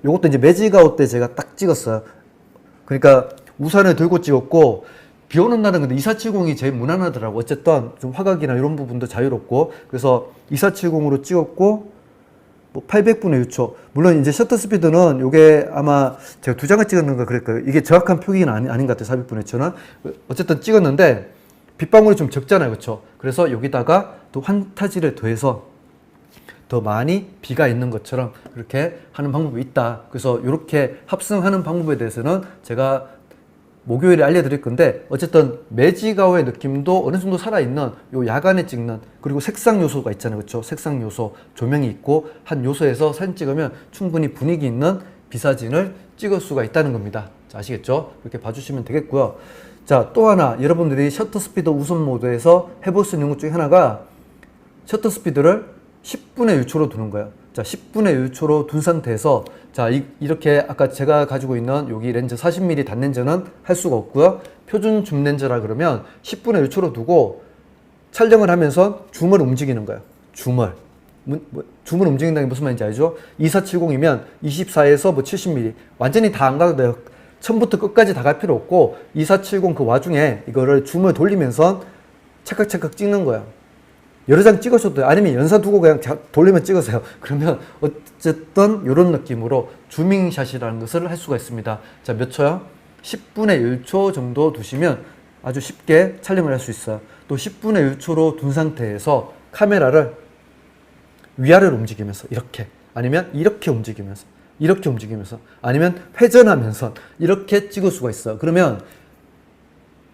요것도 이제 매직아웃 때 제가 딱 찍었어요. 그러니까 우산을 들고 찍었고, 비 오는 날은 근데 2470이 제일 무난하더라고. 어쨌든 좀 화각이나 이런 부분도 자유롭고, 그래서 2470으로 찍었고, 뭐 800분의 6초. 물론 이제 셔터 스피드는 요게 아마 제가 2장을 찍었는가 그럴 거예요. 이게 정확한 표기는 아닌 것 같아요. 400분의 6초는. 어쨌든 찍었는데, 빗방울이 좀 적잖아요. 그렇죠? 그래서 여기다가 또 판타지를 더해서 더 많이 비가 있는 것처럼 그렇게 하는 방법이 있다. 그래서 이렇게 합성하는 방법에 대해서는 제가 목요일에 알려드릴 건데 어쨌든 매직아웃의 느낌도 어느 정도 살아있는 요 야간에 찍는 그리고 색상 요소가 있잖아요. 그렇죠? 색상 요소, 조명이 있고 한 요소에서 사진 찍으면 충분히 분위기 있는 비사진을 찍을 수가 있다는 겁니다. 자, 아시겠죠? 이렇게 봐주시면 되겠고요. 자, 또 하나 여러분들이 셔터 스피드 우선 모드에서 해볼 수 있는 것 중에 하나가 셔터 스피드를 10분의 1초로 두는 거예요. 자, 10분의 1초로 둔 상태에서 자, 이렇게 아까 제가 가지고 있는 여기 렌즈 40mm 단렌즈는 할 수가 없고요. 표준 줌 렌즈라 그러면 10분의 1초로 두고 촬영을 하면서 줌을 움직이는 거예요. 줌을 움직인다는 게 무슨 말인지 알죠? 2470이면 24에서 뭐 70mm 완전히 다 안 가도 돼요. 처음부터 끝까지 다 갈 필요 없고 2470 그 와중에 이거를 줌을 돌리면서 찰칵찰칵 찍는 거예요. 여러 장 찍으셔도 돼요. 아니면 연사 두고 그냥 돌리면 찍으세요. 그러면 어쨌든 이런 느낌으로 줌밍샷이라는 것을 할 수가 있습니다. 자, 몇 초요? 10분의 1초 정도 두시면 아주 쉽게 촬영을 할 수 있어요. 또 10분의 1초로 둔 상태에서 카메라를 위아래로 움직이면서 이렇게 아니면 이렇게 움직이면서 아니면 회전하면서 이렇게 찍을 수가 있어요. 그러면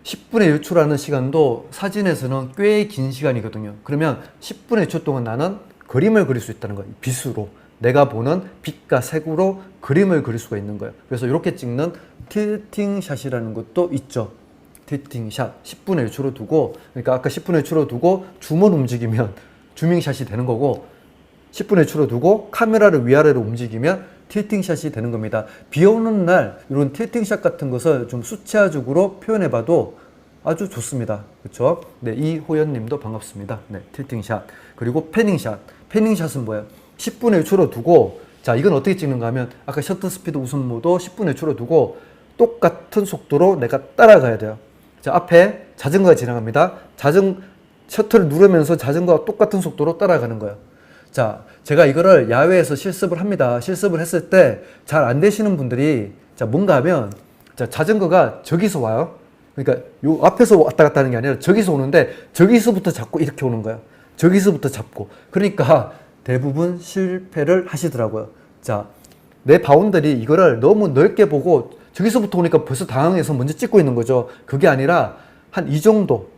10분의 1초라는 시간도 사진에서는 꽤 긴 시간이거든요. 그러면 10분의 1초 동안 나는 그림을 그릴 수 있다는 거예요. 빗으로. 내가 보는 빛과 색으로 그림을 그릴 수가 있는 거예요. 그래서 이렇게 찍는 틸팅 샷이라는 것도 있죠. 틸팅 샷. 10분의 1초로 두고, 그러니까 아까 10분의 1초로 두고 줌을 움직이면 줌밍 샷이 되는 거고, 10분의 1초로 두고 카메라를 위아래로 움직이면 틸팅 샷이 되는 겁니다. 비 오는 날 이런 틸팅 샷 같은 것을 좀 수채화적으로 표현해 봐도 아주 좋습니다. 그렇죠? 네, 이호연 님도 반갑습니다. 네, 틸팅 샷. 그리고 패닝 샷. 패닝 샷은 뭐예요? 10분의 1초로 두고, 자, 이건 어떻게 찍는가 하면 아까 셔터 스피드 우선 모드 10분의 1초로 두고 똑같은 속도로 내가 따라가야 돼요. 자, 앞에 자전거가 지나갑니다. 셔터를 누르면서 자전거와 똑같은 속도로 따라가는 거예요. 자, 제가 이거를 야외에서 실습을 합니다. 실습을 했을 때 잘 안 되시는 분들이 자, 뭔가 하면 자, 자전거가 저기서 와요. 그러니까 요 앞에서 왔다 갔다 하는 게 아니라 저기서 오는데 저기서부터 잡고 이렇게 오는 거예요. 저기서부터 잡고. 그러니까 대부분 실패를 하시더라고요. 자, 내 바운더리 이거를 너무 넓게 보고 저기서부터 오니까 벌써 당황해서 먼저 찍고 있는 거죠. 그게 아니라 한 이 정도.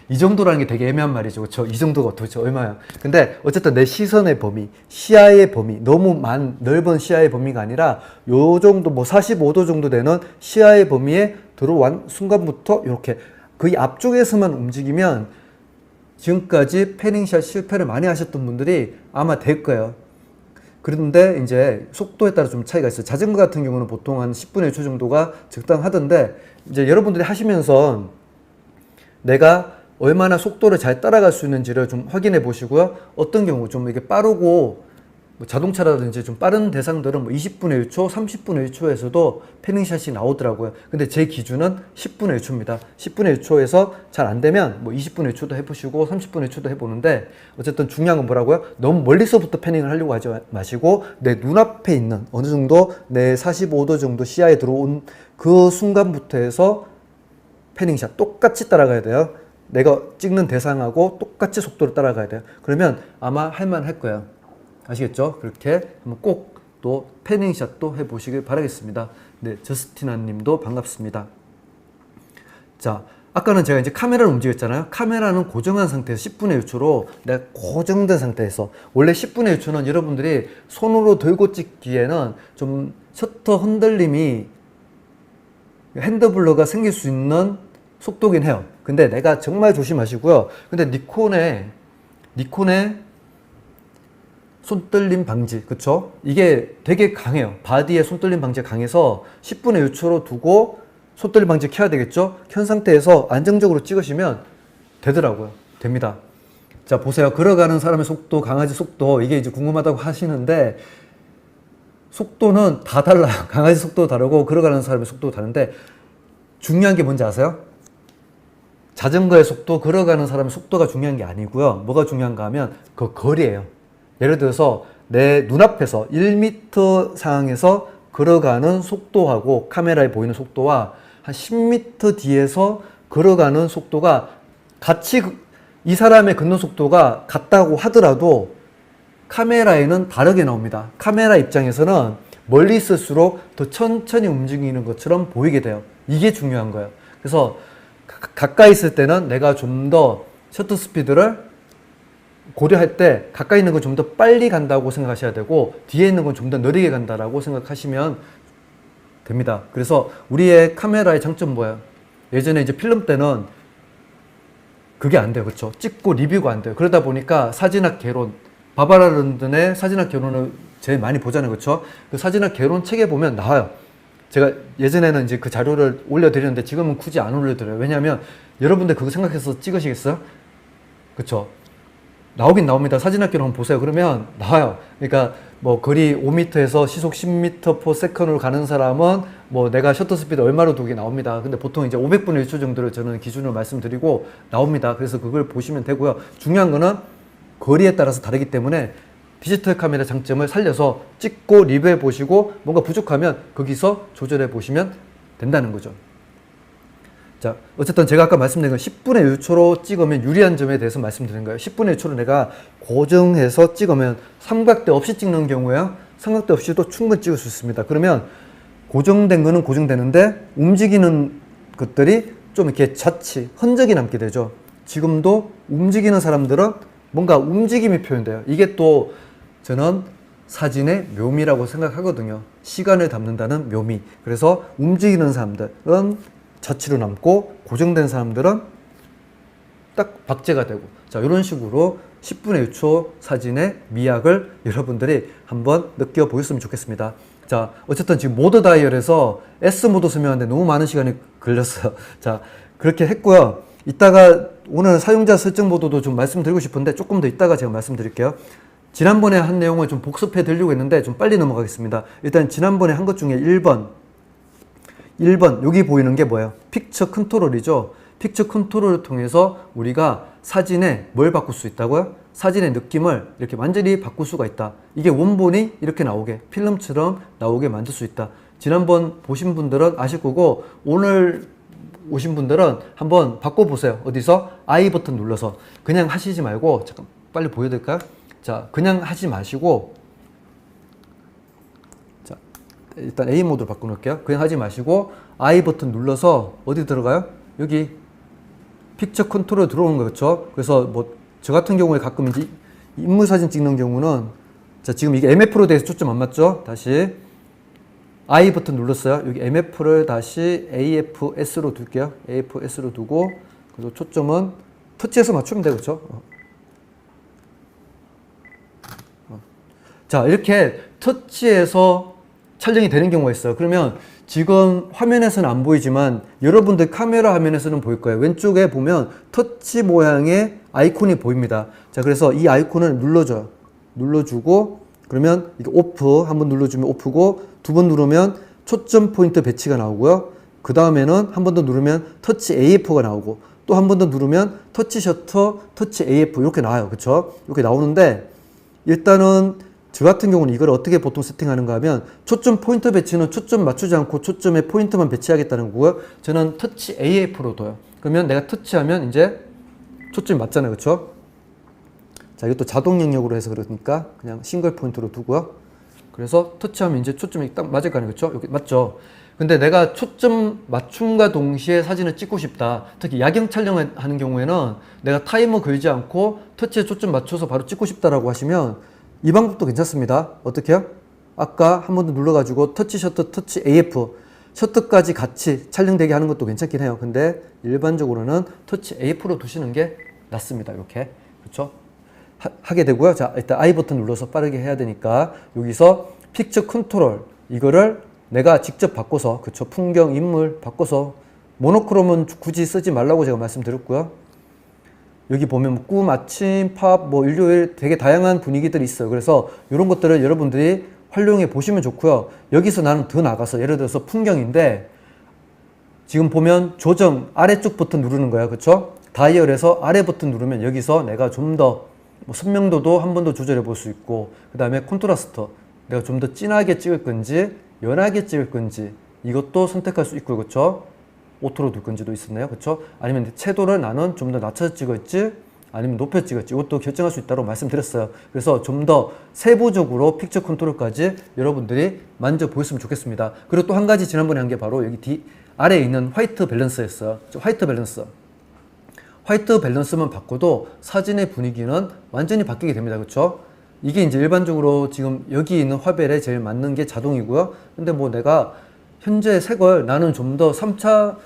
이 정도라는 게 되게 애매한 말이죠. 그렇죠? 이 정도가 도대체 얼마야? 근데 어쨌든 내 시선의 범위, 시야의 범위, 너무 넓은 시야의 범위가 아니라 요 정도 뭐 45도 정도 되는 시야의 범위에 들어온 순간부터 이렇게 거의 앞쪽에서만 움직이면 지금까지 패닝샷 실패를 많이 하셨던 분들이 아마 될 거예요. 그런데 이제 속도에 따라 좀 차이가 있어요. 자전거 같은 경우는 보통 한 10분의 1초 정도가 적당하던데 이제 여러분들이 하시면서 내가 얼마나 속도를 잘 따라갈 수 있는지를 좀 확인해 보시고요. 어떤 경우 좀 이게 빠르고 뭐 자동차라든지 좀 빠른 대상들은 뭐 20분의 1초, 30분의 1초에서도 패닝샷이 나오더라고요. 근데 제 기준은 10분의 1초입니다. 10분의 1초에서 잘 안 되면 뭐 20분의 1초도 해보시고 30분의 1초도 해보는데 어쨌든 중요한 건 뭐라고요? 너무 멀리서부터 패닝을 하려고 하지 마시고 내 눈앞에 있는 어느 정도 내 45도 정도 시야에 들어온 그 순간부터 해서 패닝샷 똑같이 따라가야 돼요. 내가 찍는 대상하고 똑같이 속도를 따라가야 돼요. 그러면 아마 할만할 거예요. 아시겠죠? 그렇게 한번 꼭 또 패닝샷도 해보시길 바라겠습니다. 네, 저스티나 님도 반갑습니다. 자, 아까는 제가 이제 카메라를 움직였잖아요. 카메라는 고정한 상태에서 10분의 1초로 내가 고정된 상태에서 원래 10분의 1초는 여러분들이 손으로 들고 찍기에는 좀 셔터 흔들림이 핸드블러가 생길 수 있는 속도긴 해요. 근데 내가 정말 조심하시고요. 근데 니콘의 손떨림 방지, 그쵸? 이게 되게 강해요. 바디의 손떨림 방지가 강해서 10분의 1초로 두고 손떨림 방지 켜야 되겠죠? 켠 상태에서 안정적으로 찍으시면 되더라고요. 됩니다. 자, 보세요. 걸어가는 사람의 속도, 강아지 속도, 이게 이제 궁금하다고 하시는데, 속도는 다 달라요. 강아지 속도도 다르고, 걸어가는 사람의 속도도 다른데, 중요한 게 뭔지 아세요? 자전거의 속도, 걸어가는 사람의 속도가 중요한 게 아니고요. 뭐가 중요한가 하면, 그 거리예요. 예를 들어서 내 눈앞에서 1m 상황에서 걸어가는 속도하고 카메라에 보이는 속도와 한 10m 뒤에서 걸어가는 속도가 같이 이 사람의 걷는 속도가 같다고 하더라도 카메라에는 다르게 나옵니다. 카메라 입장에서는 멀리 있을수록 더 천천히 움직이는 것처럼 보이게 돼요. 이게 중요한 거예요. 그래서 가까이 있을 때는 내가 좀 더 셔터 스피드를 고려할 때 가까이 있는 건 좀 더 빨리 간다고 생각하셔야 되고 뒤에 있는 건 좀 더 느리게 간다라고 생각하시면 됩니다. 그래서 우리의 카메라의 장점 뭐예요? 예전에 이제 필름 때는 그게 안 돼요. 그렇죠? 찍고 리뷰가 안 돼요. 그러다 보니까 사진학 개론, 바바라 런던의 사진학 개론을 제일 많이 보잖아요. 그렇죠? 그 사진학 개론 책에 보면 나와요. 제가 예전에는 이제 그 자료를 올려드렸는데 지금은 굳이 안 올려드려요. 왜냐하면 여러분들 그거 생각해서 찍으시겠어요? 그렇죠? 나오긴 나옵니다. 사진학교를 한번 보세요. 그러면 나와요. 그러니까 뭐 거리 5m에서 시속 10m/s로 가는 사람은 뭐 내가 셔터 스피드 얼마로 두게 나옵니다. 근데 보통 이제 500분의 1초 정도를 저는 기준으로 말씀드리고 나옵니다. 그래서 그걸 보시면 되고요. 중요한 거는 거리에 따라서 다르기 때문에 디지털 카메라 장점을 살려서 찍고 리뷰해 보시고 뭔가 부족하면 거기서 조절해 보시면 된다는 거죠. 자, 어쨌든 제가 아까 말씀드린 건 10분의 1초로 찍으면 유리한 점에 대해서 말씀드린 거예요. 10분의 1초로 내가 고정해서 찍으면 삼각대 없이 찍는 경우에요. 삼각대 없이도 충분히 찍을 수 있습니다. 그러면 고정된 거는 고정되는데 움직이는 것들이 좀 이렇게 흔적이 남게 되죠. 지금도 움직이는 사람들은 뭔가 움직임이 표현돼요. 이게 또 저는 사진의 묘미라고 생각하거든요. 시간을 담는다는 묘미. 그래서 움직이는 사람들은 자치로 남고 고정된 사람들은 딱 박제가 되고, 자, 이런 식으로 10분의 1초 사진의 미학을 여러분들이 한번 느껴보셨으면 좋겠습니다. 자, 어쨌든 지금 모드 다이얼에서 S 모드 설명하는데 너무 많은 시간이 걸렸어요. 자, 그렇게 했고요. 이따가 오늘 사용자 설정 모드도 좀 말씀드리고 싶은데 조금 더 이따가 제가 말씀드릴게요. 지난번에 한 내용을 좀 복습해 드리려고 했는데 좀 빨리 넘어가겠습니다. 일단 지난번에 한 것 중에 1번 여기 보이는 게 뭐예요? 픽처 컨트롤이죠. 픽처 컨트롤을 통해서 우리가 사진에 뭘 바꿀 수 있다고요? 사진의 느낌을 이렇게 완전히 바꿀 수가 있다. 이게 원본이 이렇게 나오게, 필름처럼 나오게 만들 수 있다. 지난번 보신 분들은 아실 거고 오늘 오신 분들은 한번 바꿔보세요. 어디서? I 버튼 눌러서. 그냥 하시지 말고, 잠깐 빨리 보여드릴까요? 자, 그냥 하지 마시고, 자, 일단 A 모드로 바꿔놓을게요. 그냥 하지 마시고 I 버튼 눌러서 어디 들어가요? 여기 픽처 컨트롤 들어오는 거죠. 그래서 뭐 저 같은 경우에 가끔 이제 인물 사진 찍는 경우는 자 지금 이게 MF로 돼서 초점 안 맞죠? 다시 I 버튼 눌렀어요. 여기 MF를 다시 AFS로 둘게요. AFS로 두고 그리고 초점은 터치해서 맞추면 돼요. 그렇죠? 자 이렇게 터치해서 촬영이 되는 경우가 있어요. 그러면 지금 화면에서는 안 보이지만 여러분들 카메라 화면에서는 보일 거예요. 왼쪽에 보면 터치 모양의 아이콘이 보입니다. 자 그래서 이 아이콘을 눌러줘요. 눌러주고 그러면 이게 오프 한번 눌러주면 오프고 두 번 누르면 초점 포인트 배치가 나오고요. 그 다음에는 한 번 더 누르면 터치 AF가 나오고 또 한 번 더 누르면 터치 셔터, 터치 AF 이렇게 나와요. 그쵸? 이렇게 나오는데 일단은 저 같은 경우는 이걸 어떻게 보통 세팅하는가 하면 초점 포인트 배치는 초점 맞추지 않고 초점에 포인트만 배치하겠다는 거고요. 저는 터치 AF로 둬요. 그러면 내가 터치하면 이제 초점이 맞잖아요. 그쵸? 자, 이것도 자동 영역으로 해서 그러니까 그냥 싱글 포인트로 두고요. 그래서 터치하면 이제 초점이 딱 맞을 거 아니에요. 그쵸? 여기 맞죠? 근데 내가 초점 맞춤과 동시에 사진을 찍고 싶다. 특히 야경 촬영을 하는 경우에는 내가 타이머 걸지 않고 터치에 초점 맞춰서 바로 찍고 싶다라고 하시면 이 방법도 괜찮습니다. 어떻게 해요? 아까 한 번 더 눌러가지고 터치 셔터, 터치 AF 셔터까지 같이 촬영되게 하는 것도 괜찮긴 해요. 근데 일반적으로는 터치 AF로 두시는 게 낫습니다. 이렇게. 그렇죠? 하게 되고요. 자, 일단 I 버튼 눌러서 빠르게 해야 되니까 여기서 픽처 컨트롤 이거를 내가 직접 바꿔서 그쵸? 풍경, 인물 바꿔서 모노크롬은 굳이 쓰지 말라고 제가 말씀드렸고요. 여기 보면 뭐 꿈, 아침, 팝, 뭐 일요일 되게 다양한 분위기들이 있어요. 그래서 이런 것들을 여러분들이 활용해 보시면 좋고요. 여기서 나는 더 나가서 예를 들어서 풍경인데 지금 보면 조정 아래쪽 버튼 누르는 거야. 그쵸? 다이얼에서 아래 버튼 누르면 여기서 내가 좀 더 뭐 선명도도 한 번 더 조절해 볼 수 있고 그 다음에 콘트라스트 내가 좀 더 진하게 찍을 건지 연하게 찍을 건지 이것도 선택할 수 있고요. 그쵸? 오토로 둘 건지도 있었나요? 그쵸? 아니면 채도를 나는 좀 더 낮춰서 찍을지 아니면 높여 찍을지 이것도 결정할 수 있다고 말씀드렸어요. 그래서 좀 더 세부적으로 픽처 컨트롤까지 여러분들이 만져보셨으면 좋겠습니다. 그리고 또 한 가지 지난번에 한 게 바로 여기 아래에 있는 화이트 밸런스였어요. 화이트 밸런스. 화이트 밸런스만 바꿔도 사진의 분위기는 완전히 바뀌게 됩니다. 그쵸? 이게 이제 일반적으로 지금 여기 있는 화벨에 제일 맞는 게 자동이고요. 근데 뭐 내가 현재 색을 나는 좀 더 3차,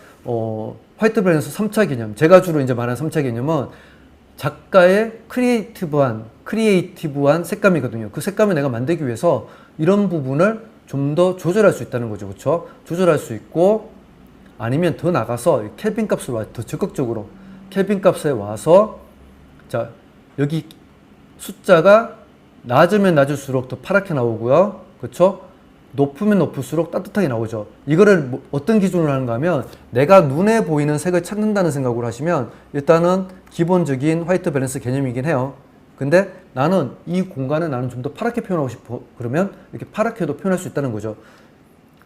화이트 밸런스 3차 개념. 제가 주로 이제 말하는 3차 개념은 작가의 크리에이티브한 색감이거든요. 그 색감을 내가 만들기 위해서 이런 부분을 좀 더 조절할 수 있다는 거죠. 그쵸? 조절할 수 있고 아니면 더 나가서 켈빈 값을 더 적극적으로 켈빈 값에 와서 자, 여기 숫자가 낮으면 낮을수록 더 파랗게 나오고요. 그쵸? 높으면 높을수록 따뜻하게 나오죠. 이거를 어떤 기준으로 하는가 하면 내가 눈에 보이는 색을 찾는다는 생각으로 하시면 일단은 기본적인 화이트 밸런스 개념이긴 해요. 근데 나는 이 공간을 나는 좀 더 파랗게 표현하고 싶어. 그러면 이렇게 파랗게도 표현할 수 있다는 거죠.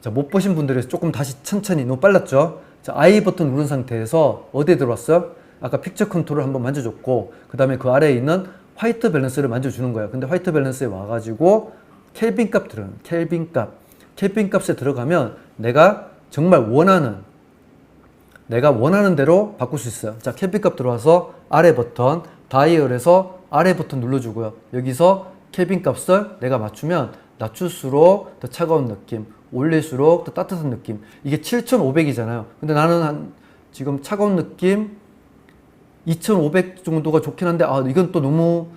자, 못 보신 분들에서 조금 다시 천천히 너무 빨랐죠? 자, I 버튼 누른 상태에서 어디에 들어왔어요? 아까 픽처 컨트롤을 한번 만져줬고 그 다음에 그 아래에 있는 화이트 밸런스를 만져주는 거예요. 근데 화이트 밸런스에 와가지고 켈빈 값 들어가는 켈빈 값에 들어가면 내가 정말 원하는 대로 바꿀 수 있어요. 자, 켈빈 값 들어와서 아래 버튼 다이얼에서 아래 버튼 눌러주고요. 여기서 켈빈 값을 내가 맞추면 낮출수록 더 차가운 느낌, 올릴수록 더 따뜻한 느낌. 이게 7500이잖아요. 근데 나는 지금 차가운 느낌 2500 정도가 좋긴 한데 이건 또 너무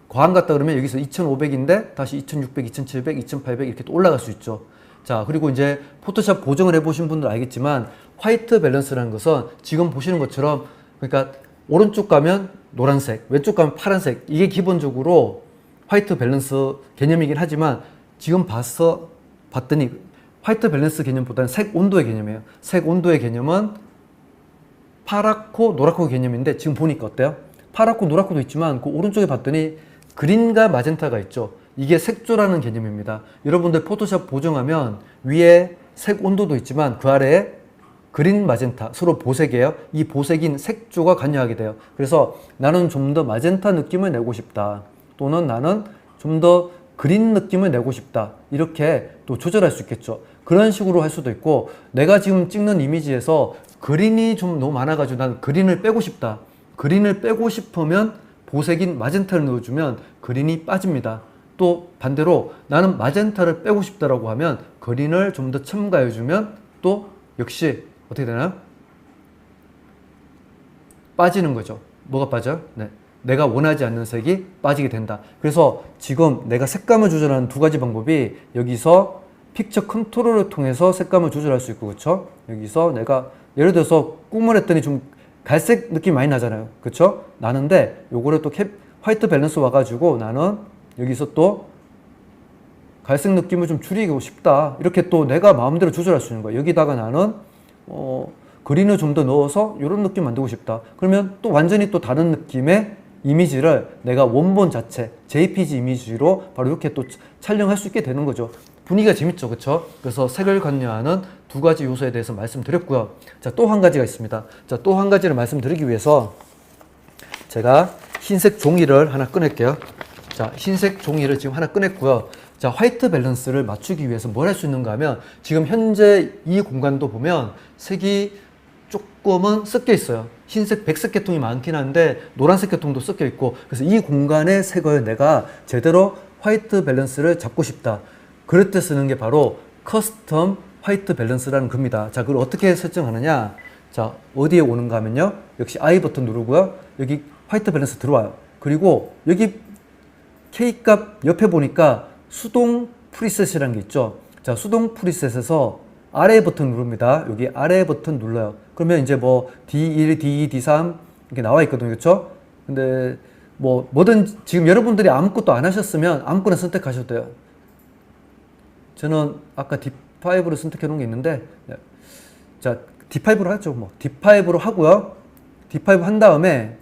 과한 것 같다 그러면 여기서 2500인데 다시 2600, 2700, 2800 이렇게 또 올라갈 수 있죠. 자, 그리고 이제 포토샵 고정을 해보신 분들 알겠지만 화이트 밸런스라는 것은 지금 보시는 것처럼 그러니까 오른쪽 가면 노란색, 왼쪽 가면 파란색 이게 기본적으로 화이트 밸런스 개념이긴 하지만 지금 봤더니 화이트 밸런스 개념보다는 색 온도의 개념이에요. 색 온도의 개념은 파랗고 노랗고 개념인데 지금 보니까 어때요? 파랗고 노랗고도 있지만 그 오른쪽에 봤더니 그린과 마젠타가 있죠. 이게 색조라는 개념입니다. 여러분들 포토샵 보정하면 위에 색 온도도 있지만 그 아래에 그린, 마젠타 서로 보색이에요. 이 보색인 색조가 관여하게 돼요. 그래서 나는 좀 더 마젠타 느낌을 내고 싶다. 또는 나는 좀 더 그린 느낌을 내고 싶다. 이렇게 또 조절할 수 있겠죠. 그런 식으로 할 수도 있고 내가 지금 찍는 이미지에서 그린이 좀 너무 많아가지고 난 그린을 빼고 싶다. 그린을 빼고 싶으면 보색인 마젠타를 넣어주면 그린이 빠집니다. 또 반대로 나는 마젠타를 빼고 싶다라고 하면 그린을 좀 더 첨가해주면 또 역시 어떻게 되나요? 빠지는 거죠. 뭐가 빠져? 네. 내가 원하지 않는 색이 빠지게 된다. 그래서 지금 내가 색감을 조절하는 두 가지 방법이 여기서 픽처 컨트롤을 통해서 색감을 조절할 수 있고, 그쵸? 여기서 내가 예를 들어서 꿈을 했더니 좀 갈색 느낌이 많이 나잖아요. 그쵸? 나는데 요거를 또 화이트 밸런스 와가지고 나는 여기서 또 갈색 느낌을 좀 줄이고 싶다. 이렇게 또 내가 마음대로 조절할 수 있는 거예요. 여기다가 나는 그린을 좀 더 넣어서 이런 느낌 만들고 싶다. 그러면 또 완전히 또 다른 느낌의 이미지를 내가 원본 자체 JPG 이미지로 바로 이렇게 또 촬영할 수 있게 되는 거죠. 분위기가 재밌죠, 그쵸? 그래서 색을 관여하는 두 가지 요소에 대해서 말씀드렸고요. 자, 또 한 가지가 있습니다. 자, 또 한 가지를 말씀드리기 위해서 제가 흰색 종이를 하나 꺼낼게요. 자, 흰색 종이를 지금 하나 꺼냈고요. 자, 화이트 밸런스를 맞추기 위해서 뭘 할 수 있는가 하면 지금 현재 이 공간도 보면 색이 조금은 섞여 있어요. 흰색, 백색 계통이 많긴 한데 노란색 계통도 섞여 있고, 그래서 이 공간의 색을 내가 제대로 화이트 밸런스를 잡고 싶다. 그럴 때 쓰는 게 바로 커스텀 화이트 밸런스라는 겁니다. 자, 그걸 어떻게 설정하느냐? 자, 어디에 오는가 하면요. 역시 I 버튼 누르고요. 여기 화이트 밸런스 들어와요. 그리고 여기 K 값 옆에 보니까 수동 프리셋이라는 게 있죠. 자, 수동 프리셋에서 아래 버튼 누릅니다. 여기 아래 버튼 눌러요. 그러면 이제 뭐 D1, D2, D3 이렇게 나와 있거든요. 그렇죠? 근데 뭐든 지금 여러분들이 아무것도 안 하셨으면 아무거나 선택하셔도 돼요. 저는 아까 D5로 선택해 놓은 게 있는데, 자, D5로 하죠. 뭐 D5로 하고요. D5 한 다음에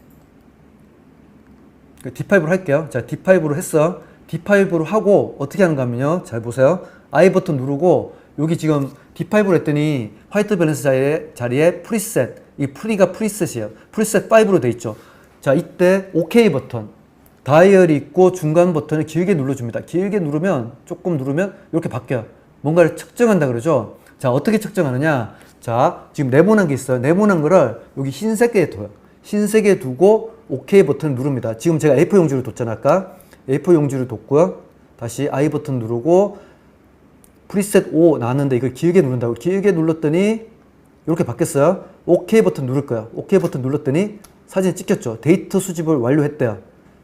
D5로 할게요. 자, D5로 했어. D5로 하고 어떻게 하는가 하면요. 잘 보세요. I 버튼 누르고 여기 지금 D5로 했더니 화이트 밸런스 자리에 프리셋, 이 프리가 프리셋이에요. 프리셋 5로 돼 있죠. 자, 이때 OK 버튼, 다이얼이 있고 중간 버튼을 길게 눌러줍니다. 길게 누르면, 조금 누르면 이렇게 바뀌어요. 뭔가를 측정한다 그러죠. 자, 어떻게 측정하느냐? 자, 지금 네모난 게 있어요. 네모난 거를 여기 흰색에 둬요. 흰색에 두고 OK 버튼 누릅니다. 지금 제가 A4 용지를 뒀잖아, 아까. A4 용지를 뒀고요. 다시 I 버튼 누르고 프리셋 5 나왔는데 이걸 길게 누른다고. 길게 눌렀더니 이렇게 바뀌었어요. OK 버튼 누를 거예요. OK 버튼 눌렀더니 사진이 찍혔죠. 데이터 수집을 완료했대요.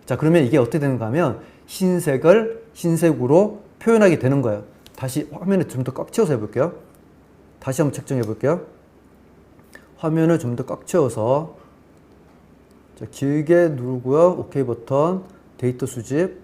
자, 그러면 이게 어떻게 되는가 하면 흰색을 흰색으로 표현하게 되는 거예요. 다시 화면을 좀 더 꽉 채워서 해볼게요. 다시 한번 측정해 볼게요. 화면을 좀 더 꽉 채워서, 자, 길게 누르고요. OK 버튼, 데이터 수집,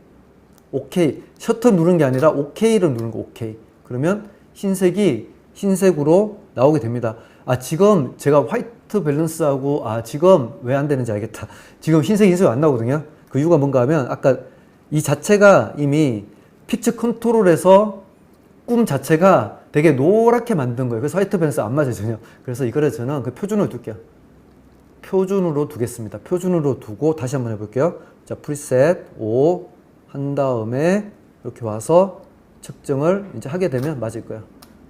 OK. 셔터 누른 게 아니라 OK를 누른 거, OK. 그러면 흰색이 흰색으로 나오게 됩니다. 아, 지금 제가 화이트 밸런스하고, 지금 왜 안 되는지 알겠다. 지금 흰색이 안 나오거든요. 그 이유가 뭔가 하면 아까 이 자체가 이미 픽처 컨트롤에서 꿈 자체가 되게 노랗게 만든 거예요. 그래서 화이트 밸런스 안 맞아요, 전혀. 그래서 이거를 저는 그 표준으로 둘게요. 표준으로 두겠습니다. 표준으로 두고 다시 한번 해볼게요. 자, 프리셋 5 한 다음에 이렇게 와서 측정을 이제 하게 되면 맞을 거예요.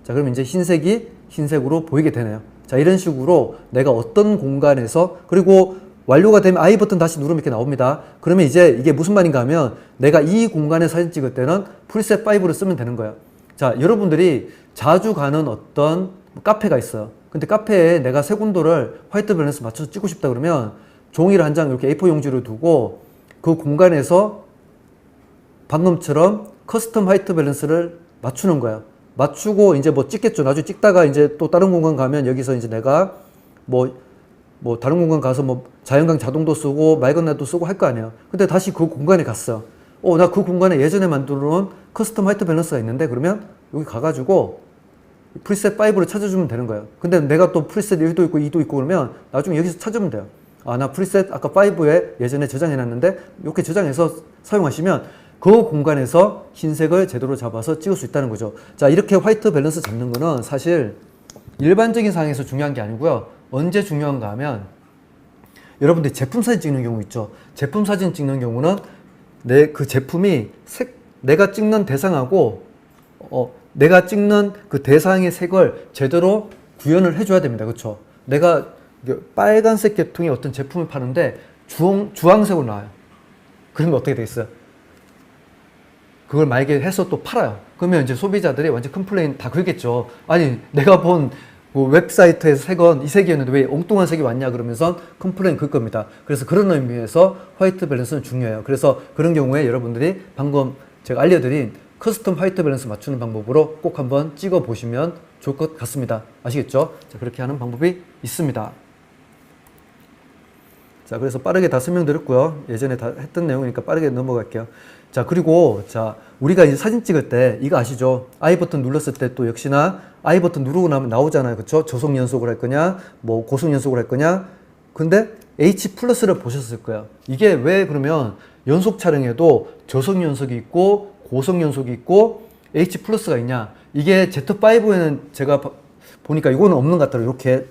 자, 그럼 이제 흰색이 흰색으로 보이게 되네요. 자, 이런 식으로 내가 어떤 공간에서, 그리고 완료가 되면 I 버튼 다시 누르면 이렇게 나옵니다. 그러면 이제 이게 무슨 말인가 하면 내가 이 공간에 사진 찍을 때는 프리셋 5를 쓰면 되는 거예요. 자, 여러분들이 자주 가는 어떤 카페가 있어요. 근데 카페에 내가 색온도를 화이트 밸런스 맞춰서 찍고 싶다 그러면 종이를 한 장 이렇게 A4 용지를 두고 그 공간에서 방금처럼 커스텀 화이트 밸런스를 맞추는 거예요. 맞추고 이제 뭐 찍겠죠. 나중에 찍다가 이제 또 다른 공간 가면 여기서 이제 내가 뭐 다른 공간 가서 뭐 자연광 자동도 쓰고 맑은 날도 쓰고 할 거 아니에요. 근데 다시 그 공간에 갔어. 나 그 공간에 예전에 만들어 놓은 커스텀 화이트 밸런스가 있는데, 그러면 여기 가가지고 프리셋 5를 찾아주면 되는 거예요. 근데 내가 또 프리셋 1도 있고 2도 있고 그러면 나중에 여기서 찾으면 돼요. 나 프리셋 아까 5에 예전에 저장해놨는데 이렇게 저장해서 사용하시면 그 공간에서 흰색을 제대로 잡아서 찍을 수 있다는 거죠. 자, 이렇게 화이트 밸런스 잡는 거는 사실 일반적인 상황에서 중요한 게 아니고요. 언제 중요한가 하면 여러분들이 제품 사진 찍는 경우 있죠. 제품 사진 찍는 경우는 그 제품이 내가 찍는 대상하고 내가 찍는 그 대상의 색을 제대로 구현을 해줘야 됩니다. 그렇죠? 내가 빨간색 계통의 어떤 제품을 파는데 주황색으로 나와요. 그러면 어떻게 되겠어요? 그걸 만약에 해서 또 팔아요. 그러면 이제 소비자들이 완전 컴플레인 다 걸겠죠. 아니, 내가 본 뭐 웹사이트에서 새 건 이 색이었는데 왜 엉뚱한 색이 왔냐 그러면서 컴플레인 걸 겁니다. 그래서 그런 의미에서 화이트 밸런스는 중요해요. 그래서 그런 경우에 여러분들이 방금 제가 알려드린 커스텀 화이트 밸런스 맞추는 방법으로 꼭 한번 찍어 보시면 좋을 것 같습니다. 아시겠죠? 자, 그렇게 하는 방법이 있습니다. 자, 그래서 빠르게 다 설명드렸고요. 예전에 다 했던 내용이니까 빠르게 넘어갈게요. 자, 그리고 자, 우리가 이제 사진 찍을 때 이거 아시죠? I 버튼 눌렀을 때 또 역시나 I 버튼 누르고 나면 나오잖아요. 그쵸? 저속 연속을 할 거냐, 뭐 고속 연속을 할 거냐. 근데 H 플러스를 보셨을 거예요. 이게 왜 그러면 연속 촬영에도 저속 연속이 있고 고속 연속이 있고 H 플러스가 있냐. 이게 Z5에는 제가 보니까 이거는 없는 것 같더라고요. 이렇게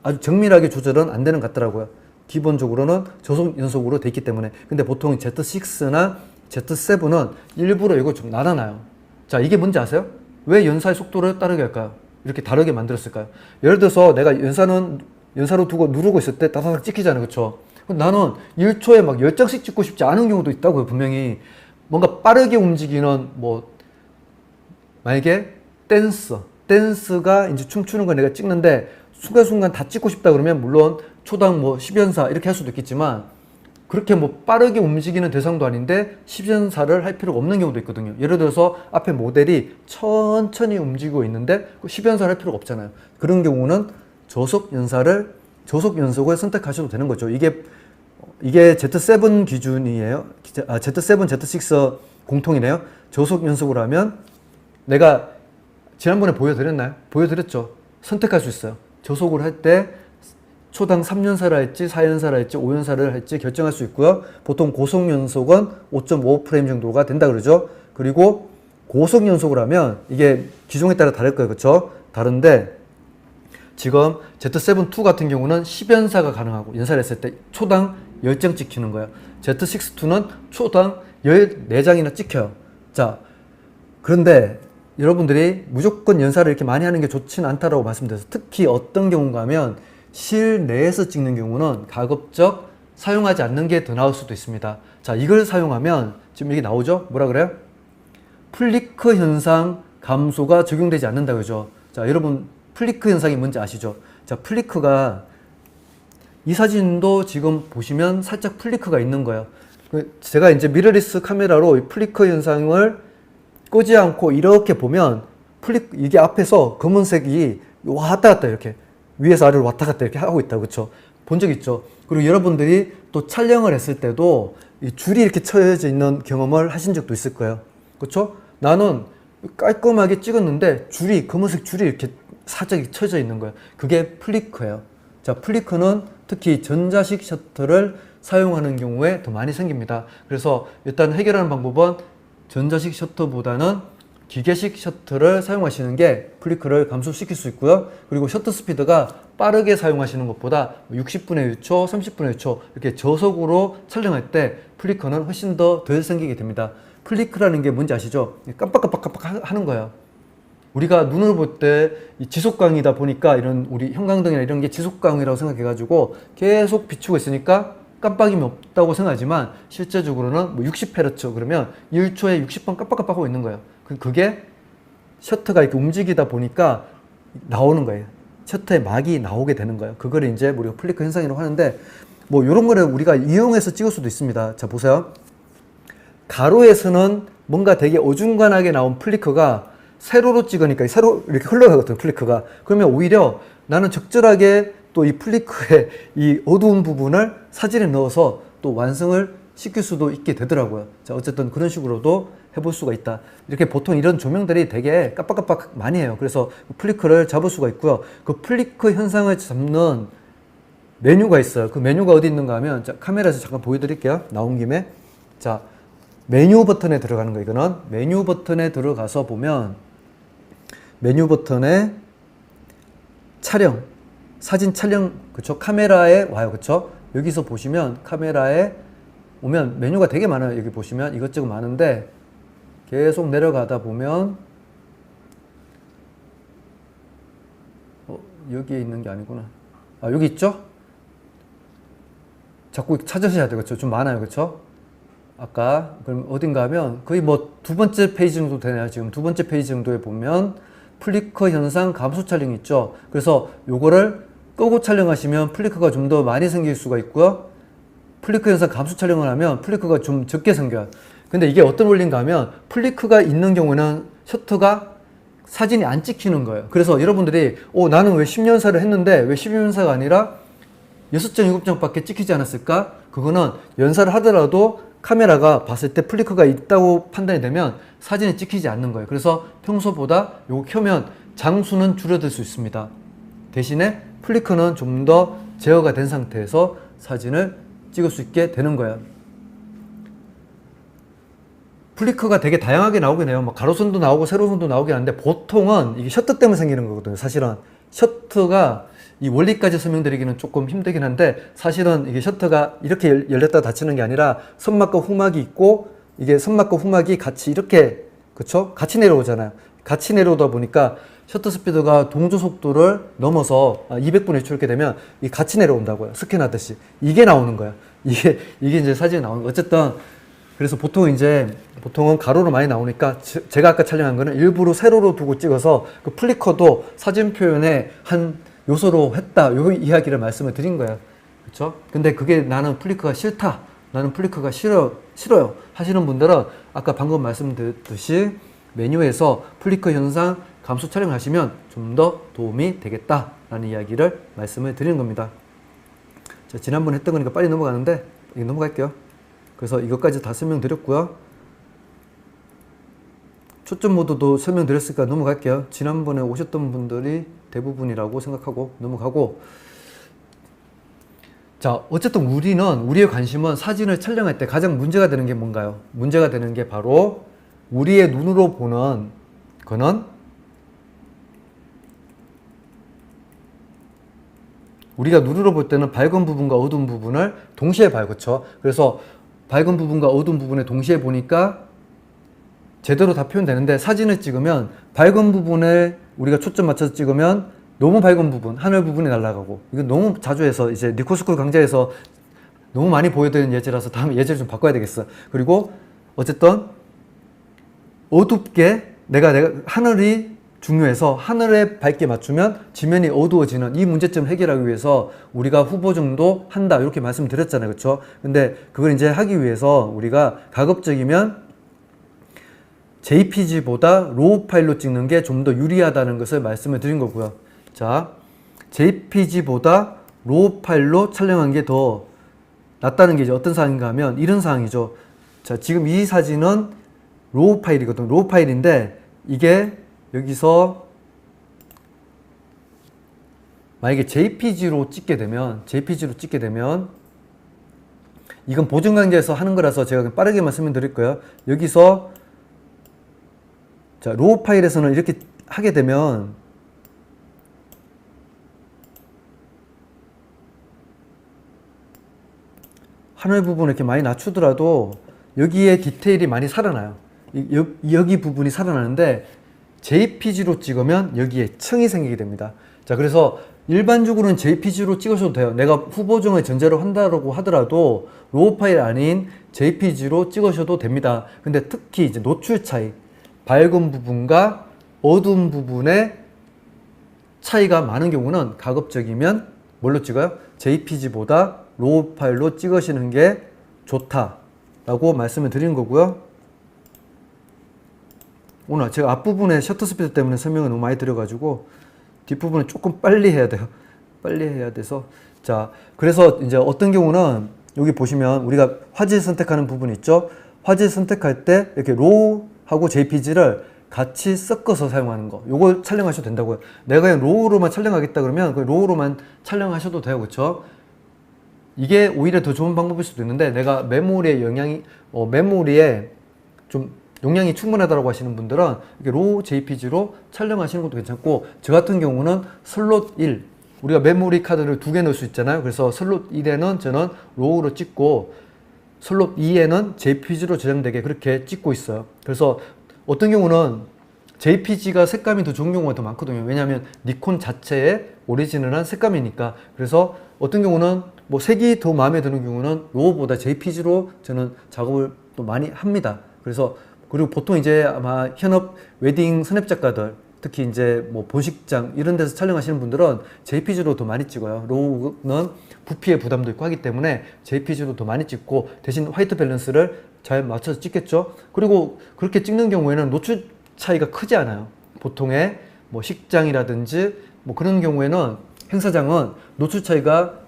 아주 정밀하게 조절은 안 되는 것 같더라고요. 기본적으로는 저속 연속으로 돼 있기 때문에. 근데 보통 Z6나 Z7은 일부러 이거 좀 나눠놔요. 자, 이게 뭔지 아세요? 왜 연사의 속도를 다르게 할까요? 이렇게 다르게 만들었을까요? 예를 들어서 내가 연사로 두고 누르고 있을 때 다다닥 찍히잖아요. 그쵸? 나는 1초에 막 10장씩 찍고 싶지 않은 경우도 있다고요. 분명히 뭔가 빠르게 움직이는 뭐 만약에 댄스가 이제 춤추는 거 내가 찍는데 순간순간 다 찍고 싶다 그러면 물론 초당 뭐 10연사 이렇게 할 수도 있겠지만 그렇게 뭐 빠르게 움직이는 대상도 아닌데 10연사를 할 필요가 없는 경우도 있거든요. 예를 들어서 앞에 모델이 천천히 움직이고 있는데 10연사를 할 필요가 없잖아요. 그런 경우는 저속 연속을 선택하셔도 되는 거죠. 이게 Z7 기준이에요. Z7, Z6 공통이네요. 저속 연속으로 하면 내가 지난번에 보여드렸나요? 보여드렸죠. 선택할 수 있어요. 저속으로 할 때 초당 3연사를 할지 4연사를 할지 5연사를 할지 결정할 수 있고요. 보통 고속 연속은 5.5프레임 정도가 된다 그러죠. 그리고 고속 연속을 하면 이게 기종에 따라 다를 거예요. 그렇죠? 다른데 지금 Z7-2 같은 경우는 10연사가 가능하고 연사를 했을 때 초당 10장 찍히는 거예요. Z6-2는 초당 14장이나 찍혀요. 자, 그런데 여러분들이 무조건 연사를 이렇게 많이 하는 게 좋지는 않다라고 말씀드렸어요. 특히 어떤 경우가 하면 실내에서 찍는 경우는 가급적 사용하지 않는 게 더 나을 수도 있습니다. 자, 이걸 사용하면 지금 이게 나오죠? 뭐라 그래요? 플리커 현상 감소가 적용되지 않는다 그러죠. 자, 여러분 플리커 현상이 뭔지 아시죠? 자, 플리커가 이 사진도 지금 보시면 살짝 플리커가 있는 거예요. 제가 이제 미러리스 카메라로 이 플리커 현상을 끄지 않고 이렇게 보면 이게 앞에서 검은색이 왔다 갔다 이렇게 위에서 아래로 왔다 갔다 이렇게 하고 있다. 그쵸? 본 적 있죠? 그리고 여러분들이 또 촬영을 했을 때도 이 줄이 이렇게 쳐져 있는 경험을 하신 적도 있을 거예요. 그쵸? 나는 깔끔하게 찍었는데 검은색 줄이 이렇게 살짝 쳐져 있는 거예요. 그게 플리커예요. 자, 플리커는 특히 전자식 셔터를 사용하는 경우에 더 많이 생깁니다. 그래서 일단 해결하는 방법은 전자식 셔터보다는 기계식 셔터를 사용하시는 게 플리커를 감소시킬 수 있고요. 그리고 셔터 스피드가 빠르게 사용하시는 것보다 60분의 1초, 30분의 1초 이렇게 저속으로 촬영할 때 플리커는 훨씬 더 덜 생기게 됩니다. 플리커라는 게 뭔지 아시죠? 깜빡깜빡깜빡 하는 거예요. 우리가 눈을 볼 때 지속광이다 보니까 이런 우리 형광등이나 이런 게 지속광이라고 생각해가지고 계속 비추고 있으니까 깜빡임이 없다고 생각하지만 실제적으로는 뭐 60Hz 그러면 1초에 60번 깜빡깜빡하고 있는 거예요. 그게 셔터가 이렇게 움직이다 보니까 나오는 거예요. 셔터의 막이 나오게 되는 거예요. 그걸 이제 우리가 플리커 현상이라고 하는데 뭐 이런 거를 우리가 이용해서 찍을 수도 있습니다. 자, 보세요. 가로에서는 뭔가 되게 어중간하게 나온 플리커가 세로로 찍으니까 세로 이렇게 흘러가거든요. 플리커가. 그러면 오히려 나는 적절하게 또 이 플리커의 이 어두운 부분을 사진에 넣어서 또 완성을 시킬 수도 있게 되더라고요. 자, 어쨌든 그런 식으로도 해볼 수가 있다. 이렇게 보통 이런 조명들이 되게 깜빡깜빡 많이 해요. 그래서 플리커를 잡을 수가 있고요. 그 플리커 현상을 잡는 메뉴가 있어요. 그 메뉴가 어디 있는가 하면, 자, 카메라에서 잠깐 보여드릴게요. 나온 김에. 자, 메뉴 버튼에 들어가는 거, 이거는. 메뉴 버튼에 들어가서 보면, 메뉴 버튼에 촬영, 사진 촬영, 그쵸? 카메라에 와요. 그쵸? 여기서 보시면 카메라에 오면 메뉴가 되게 많아요. 여기 보시면 이것저것 많은데 계속 내려가다 보면 여기에 있는 게 아니구나. 여기 있죠? 자꾸 찾으셔야 되겠죠? 좀 많아요. 그렇죠? 아까 그럼 어딘가 하면 거의 뭐 두 번째 페이지 정도 되네요. 지금 두 번째 페이지 정도에 보면 플리커 현상 감소 촬영이 있죠. 그래서 요거를 끄고 촬영하시면 플리커가 좀 더 많이 생길 수가 있고요. 플리커 현상 감소 촬영을 하면 플리커가 좀 적게 생겨요. 근데 이게 어떤 원리인가 하면 플리커가 있는 경우는 셔터가 사진이 안 찍히는 거예요. 그래서 여러분들이 나는 왜 10년사를 했는데 왜 12년사가 아니라 6장, 7장밖에 찍히지 않았을까? 그거는 연사를 하더라도 카메라가 봤을 때 플리커가 있다고 판단이 되면 사진이 찍히지 않는 거예요. 그래서 평소보다 요거 켜면 장수는 줄어들 수 있습니다. 대신에 플리커는 좀 더 제어가 된 상태에서 사진을 찍을 수 있게 되는 거예요. 플리커가 되게 다양하게 나오긴 해요. 뭐 가로선도 나오고 세로선도 나오긴 하는데 보통은 이게 셔터 때문에 생기는 거거든요. 사실은 셔터가 이 원리까지 설명드리기는 조금 힘들긴 한데 사실은 이게 셔터가 이렇게 열렸다 닫히는 게 아니라 선막과 후막이 있고 이게 선막과 후막이 같이 이렇게 그쵸? 같이 내려오잖아요. 같이 내려오다 보니까 셔터 스피드가 동조 속도를 넘어서 200분의 1초 이렇게 되면 이 같이 내려온다고요. 스캔하듯이. 이게 나오는 거예요. 이게 이제 사진이 나오는 거예요. 어쨌든 그래서 보통은 가로로 많이 나오니까 제가 아까 촬영한 거는 일부러 세로로 두고 찍어서 그 플리커도 사진 표현의 한 요소로 했다. 요 이야기를 말씀을 드린 거예요. 그렇죠? 근데 그게 나는 플리커가 싫다. 나는 플리커가 싫어요. 하시는 분들은 아까 방금 말씀드렸듯이 메뉴에서 플리커 현상 감소 촬영을 하시면 좀 더 도움이 되겠다라는 이야기를 말씀을 드리는 겁니다. 자, 지난번에 했던 거니까 빨리 넘어가는데 이거 넘어갈게요. 그래서 이것까지 다 설명드렸고요. 초점 모드도 설명드렸으니까 넘어갈게요. 지난번에 오셨던 분들이 대부분이라고 생각하고 넘어가고, 자, 어쨌든 우리의 관심은 사진을 촬영할 때 가장 문제가 되는 게 뭔가요? 문제가 되는 게 바로 우리의 눈으로 보는 거는 우리가 눈으로 볼 때는 밝은 부분과 어두운 부분을 동시에 봐요. 그렇죠? 그래서 밝은 부분과 어두운 부분을 동시에 보니까 제대로 다 표현되는데 사진을 찍으면 밝은 부분에 우리가 초점 맞춰서 찍으면 너무 밝은 부분, 하늘 부분이 날아가고, 이거 너무 자주 해서 이제 니코스쿨 강좌에서 너무 많이 보여드리는 예제라서 다음에 예제를 좀 바꿔야 되겠어. 그리고 어쨌든 어둡게 내가 하늘이 중요해서 하늘에 밝게 맞추면 지면이 어두워지는 이 문제점 해결하기 위해서 우리가 후보 정도 한다 이렇게 말씀드렸잖아요. 그렇죠? 근데 그걸 이제 하기 위해서 우리가 가급적이면 JPG보다 로우 파일로 찍는 게 좀 더 유리하다는 것을 말씀을 드린 거고요. 자, JPG보다 로우 파일로 촬영한 게 더 낫다는 게 이제 어떤 사항인가 하면 이런 사항이죠. 자, 지금 이 사진은 로우 파일이거든요. 로우 파일인데 이게 여기서 만약에 JPG로 찍게 되면 이건 보증 관계에서 하는 거라서 제가 빠르게만 설명드릴 거예요. 여기서 자, 로우 파일에서는 이렇게 하게 되면 하늘 부분을 이렇게 많이 낮추더라도 여기에 디테일이 많이 살아나요. 여기 부분이 살아나는데 JPG로 찍으면 여기에 층이 생기게 됩니다. 자, 그래서 일반적으로는 JPG로 찍으셔도 돼요. 내가 후보정을 전제로 한다고 하더라도 로우 파일 아닌 JPG로 찍으셔도 됩니다. 근데 특히 이제 노출 차이, 밝은 부분과 어두운 부분의 차이가 많은 경우는 가급적이면 뭘로 찍어요? JPG보다 로우 파일로 찍으시는 게 좋다라고 말씀을 드리는 거고요. 오늘 제가 앞부분에 셔터 스피드 때문에 설명을 너무 많이 드려가지고 뒷부분은 조금 빨리 해야 돼요. 빨리 해야 돼서. 자, 그래서 이제 어떤 경우는 여기 보시면 우리가 화질 선택하는 부분 있죠? 화질 선택할 때 이렇게 로우하고 JPG를 같이 섞어서 사용하는 거. 요거 촬영하셔도 된다고요. 내가 그냥 로우로만 촬영하겠다 그러면 그 로우로만 촬영하셔도 돼요. 그렇죠? 이게 오히려 더 좋은 방법일 수도 있는데 내가 메모리에 좀 용량이 충분하다고 하시는 분들은 이렇게 로우 JPG로 촬영하시는 것도 괜찮고, 저 같은 경우는 슬롯 1, 우리가 메모리 카드를 2개 넣을 수 있잖아요. 그래서 슬롯 1에는 저는 로우로 찍고 슬롯 2에는 JPG로 저장되게 그렇게 찍고 있어요. 그래서 어떤 경우는 JPG가 색감이 더 좋은 경우가 더 많거든요. 왜냐하면 니콘 자체에 오리지널한 색감이니까. 그래서 어떤 경우는 뭐 색이 더 마음에 드는 경우는 로우보다 JPG로 저는 작업을 또 많이 합니다. 그래서 그리고 보통 이제 아마 현업 웨딩 스냅 작가들 특히 이제 뭐 본식장 이런 데서 촬영하시는 분들은 JPG로 더 많이 찍어요. 로우는 부피의 부담도 있고 하기 때문에 JPG로 더 많이 찍고 대신 화이트 밸런스를 잘 맞춰서 찍겠죠. 그리고 그렇게 찍는 경우에는 노출 차이가 크지 않아요. 보통의 뭐 식장이라든지 뭐 그런 경우에는 행사장은 노출 차이가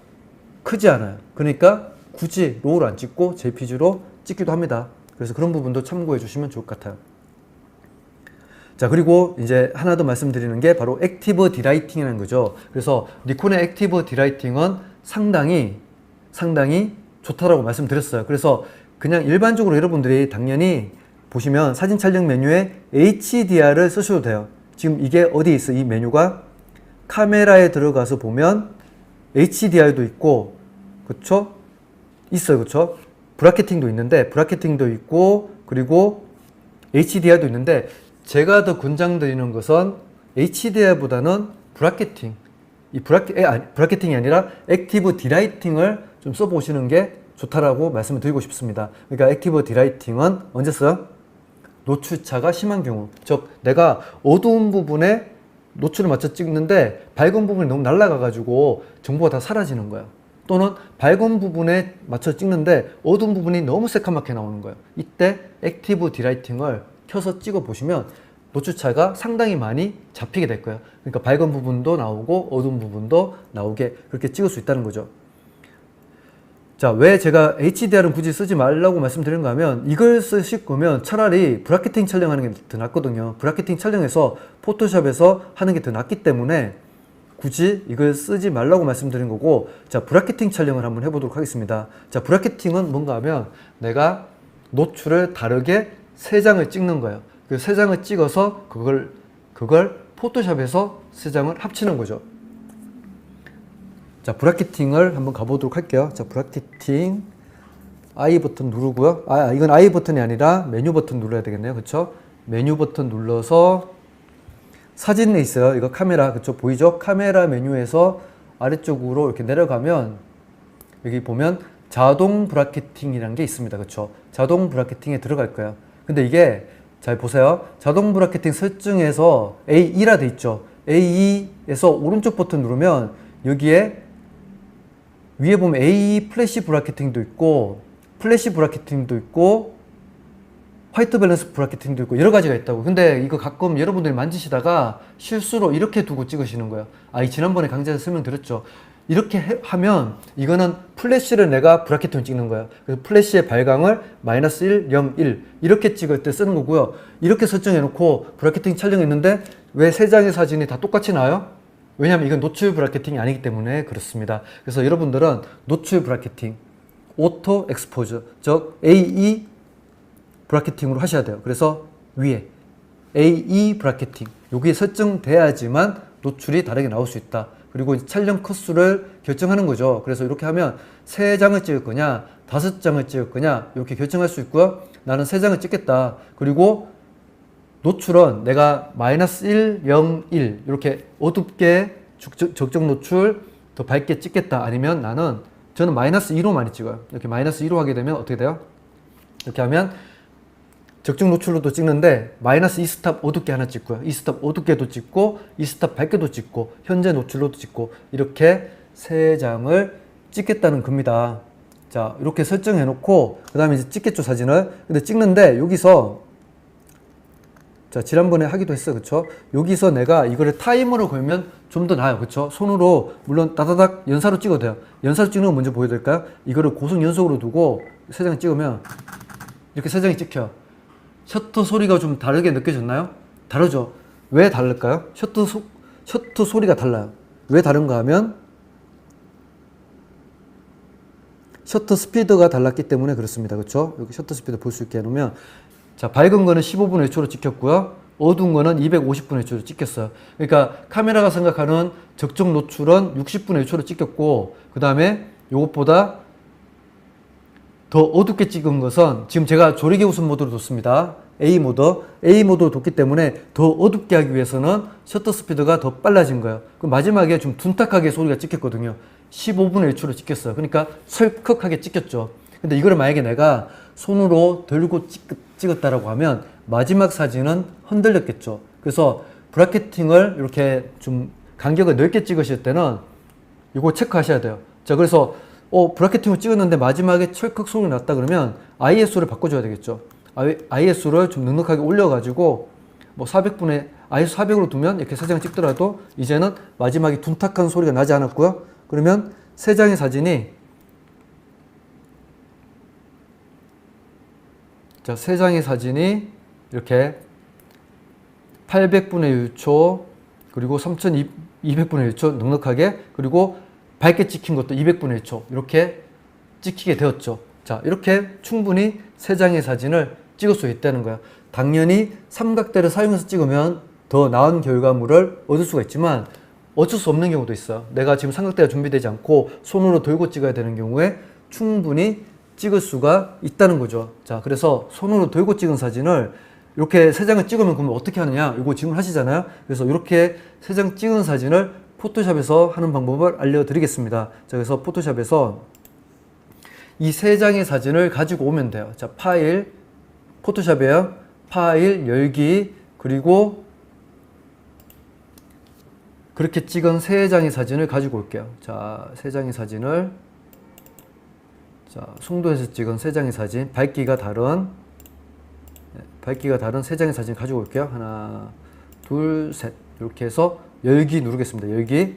크지 않아요. 그러니까 굳이 로우를 안 찍고 JPG로 찍기도 합니다. 그래서 그런 부분도 참고해 주시면 좋을 것 같아요. 자, 그리고 이제 하나 더 말씀드리는 게 바로 액티브 디라이팅이라는 거죠. 그래서 니콘의 액티브 디라이팅은 상당히 좋다라고 말씀드렸어요. 그래서 그냥 일반적으로 여러분들이 당연히 보시면 사진 촬영 메뉴에 HDR을 쓰셔도 돼요. 지금 이게 어디 있어? 이 메뉴가 카메라에 들어가서 보면 HDR도 있고, 그쵸? 있어요, 그쵸? 브라켓팅도 있는데, 브라켓팅도 있고, 그리고 HDR도 있는데, 제가 더 권장드리는 것은 HDR보다는 브라켓팅. 브라켓팅이 아니라 액티브 디라이팅을 좀 써보시는 게 좋다라고 말씀을 드리고 싶습니다. 그러니까 액티브 디라이팅은 언제 써요? 노출차가 심한 경우. 즉, 내가 어두운 부분에 노출을 맞춰 찍는데 밝은 부분이 너무 날아가가지고 정보가 다 사라지는 거예요. 또는 밝은 부분에 맞춰 찍는데 어두운 부분이 너무 새카맣게 나오는 거예요. 이때 액티브 디라이팅을 켜서 찍어 보시면 노출차가 상당히 많이 잡히게 될 거예요. 그러니까 밝은 부분도 나오고 어두운 부분도 나오게 그렇게 찍을 수 있다는 거죠. 자, 왜 제가 HDR은 굳이 쓰지 말라고 말씀드린가 하면 이걸 쓰실 거면 차라리 브라켓팅 촬영하는 게 더 낫거든요. 브라켓팅 촬영해서 포토샵에서 하는 게 더 낫기 때문에 굳이 이걸 쓰지 말라고 말씀드린 거고, 자, 브라켓팅 촬영을 한번 해보도록 하겠습니다. 자, 브라켓팅은 뭔가 하면 내가 노출을 다르게 3장을 찍는 거예요. 그 3장을 찍어서 그걸 포토샵에서 3장을 합치는 거죠. 자, 브라켓팅을 한번 가보도록 할게요. 자, 브라켓팅 I 버튼 누르고요. 이건 I 버튼이 아니라 메뉴 버튼 눌러야 되겠네요. 그쵸? 메뉴 버튼 눌러서 사진에 있어요. 이거 카메라, 그쵸? 보이죠? 카메라 메뉴에서 아래쪽으로 이렇게 내려가면 여기 보면 자동 브라켓팅이라는 게 있습니다. 그쵸? 자동 브라켓팅에 들어갈 거예요. 근데 이게 잘 보세요. 자동 브라켓팅 설정에서 A2라 돼 있죠. A2에서 오른쪽 버튼 누르면 여기에 위에 보면 A 플래시 브라켓팅도 있고 플래시 브라켓팅도 있고 화이트 밸런스 브라켓팅도 있고 여러 가지가 있다고. 근데 이거 가끔 여러분들이 만지시다가 실수로 이렇게 두고 찍으시는 거예요. 지난번에 강좌에서 설명드렸죠. 이렇게 하면 이거는 플래시를 내가 브라켓팅을 찍는 거예요. 그래서 플래시의 발광을 -1, 0, 1 이렇게 찍을 때 쓰는 거고요. 이렇게 설정해 놓고 브라켓팅 촬영했는데 왜 3장의 사진이 다 똑같이 나와요? 왜냐하면 이건 노출 브라켓팅이 아니기 때문에 그렇습니다. 그래서 여러분들은 노출 브라켓팅, 오토 엑스포저, 즉 AE 브라켓팅으로 하셔야 돼요. 그래서 위에 AE 브라켓팅, 여기에 설정돼야지만 노출이 다르게 나올 수 있다. 그리고 촬영 컷수를 결정하는 거죠. 그래서 이렇게 하면 3장을 찍을 거냐 5장을 찍을 거냐 이렇게 결정할 수 있고요. 나는 3장을 찍겠다. 그리고 노출은 내가 -1, 0, 1 이렇게 어둡게 적정 노출 더 밝게 찍겠다. 아니면 저는 -2로 많이 찍어요. 이렇게 -2로 하게 되면 어떻게 돼요? 이렇게 하면 적정 노출로도 찍는데 -2스탑 어둡게 하나 찍고요. 2스탑 어둡게도 찍고 2스탑 밝게도 찍고 현재 노출로도 찍고 이렇게 3장을 찍겠다는 겁니다. 자, 이렇게 설정해 놓고 그 다음에 이제 찍겠죠, 사진을. 근데 찍는데 여기서 자, 지난번에 하기도 했어, 그쵸? 여기서 내가 이거를 타이머로 걸면 좀 더 나아요, 그쵸? 손으로 물론 따다닥 연사로 찍어도 돼요. 연사로 찍는 거 먼저 보여드릴까요? 이거를 고속 연속으로 두고 3장 찍으면 이렇게 3장이 찍혀요. 셔터 소리가 좀 다르게 느껴졌나요? 다르죠? 왜 다를까요? 셔터 소리가 달라요. 왜 다른가 하면 셔터 스피드가 달랐기 때문에 그렇습니다. 그쵸? 여기 셔터 스피드 볼 수 있게 해놓으면 자, 밝은 거는 15분 1초로 찍혔고요. 어두운 거는 250분 1초로 찍혔어요. 그러니까 카메라가 생각하는 적정 노출은 60분 1초로 찍혔고 그 다음에 이것보다 더 어둡게 찍은 것은 지금 제가 조리개 웃음 모드로 뒀습니다. A 모드로 뒀기 때문에 더 어둡게 하기 위해서는 셔터 스피드가 더 빨라진 거예요. 그 마지막에 좀 둔탁하게 소리가 찍혔거든요. 15분의 1초로 찍혔어요. 그러니까 설컥하게 찍혔죠. 근데 이거를 만약에 내가 손으로 들고 찍었다라고 하면 마지막 사진은 흔들렸겠죠. 그래서 브라켓팅을 이렇게 좀 간격을 넓게 찍으실 때는 이거 체크하셔야 돼요. 자, 그래서 브라켓팅을 찍었는데 마지막에 철컥 소리 났다 그러면 ISO를 바꿔줘야 되겠죠. ISO를 좀 넉넉하게 올려가지고 뭐 400분의 ISO 400으로 두면 이렇게 3장 찍더라도 이제는 마지막에 둔탁한 소리가 나지 않았고요. 그러면 3장의 사진이 자, 3장의 사진이 이렇게 800분의 1초 그리고 3200분의 1초 넉넉하게 그리고 밝게 찍힌 것도 200분의 1초 이렇게 찍히게 되었죠. 자, 이렇게 충분히 3장의 사진을 찍을 수 있다는 거야. 당연히 삼각대를 사용해서 찍으면 더 나은 결과물을 얻을 수가 있지만 어쩔 수 없는 경우도 있어요. 내가 지금 삼각대가 준비되지 않고 손으로 들고 찍어야 되는 경우에 충분히 찍을 수가 있다는 거죠. 자, 그래서 손으로 들고 찍은 사진을 이렇게 3장을 찍으면 그러면 어떻게 하느냐? 이거 질문 하시잖아요. 그래서 이렇게 3장 찍은 사진을 포토샵에서 하는 방법을 알려드리겠습니다. 자, 그래서 포토샵에서 이 3장의 사진을 가지고 오면 돼요. 자, 파일, 포토샵이에요. 파일, 열기, 그리고 그렇게 찍은 3장의 사진을 가지고 올게요. 자, 3장의 사진을 자, 송도에서 찍은 3장의 사진, 밝기가 다른 3장의 사진 가지고 올게요. 하나, 둘, 셋 이렇게 해서 열기 누르겠습니다. 열기.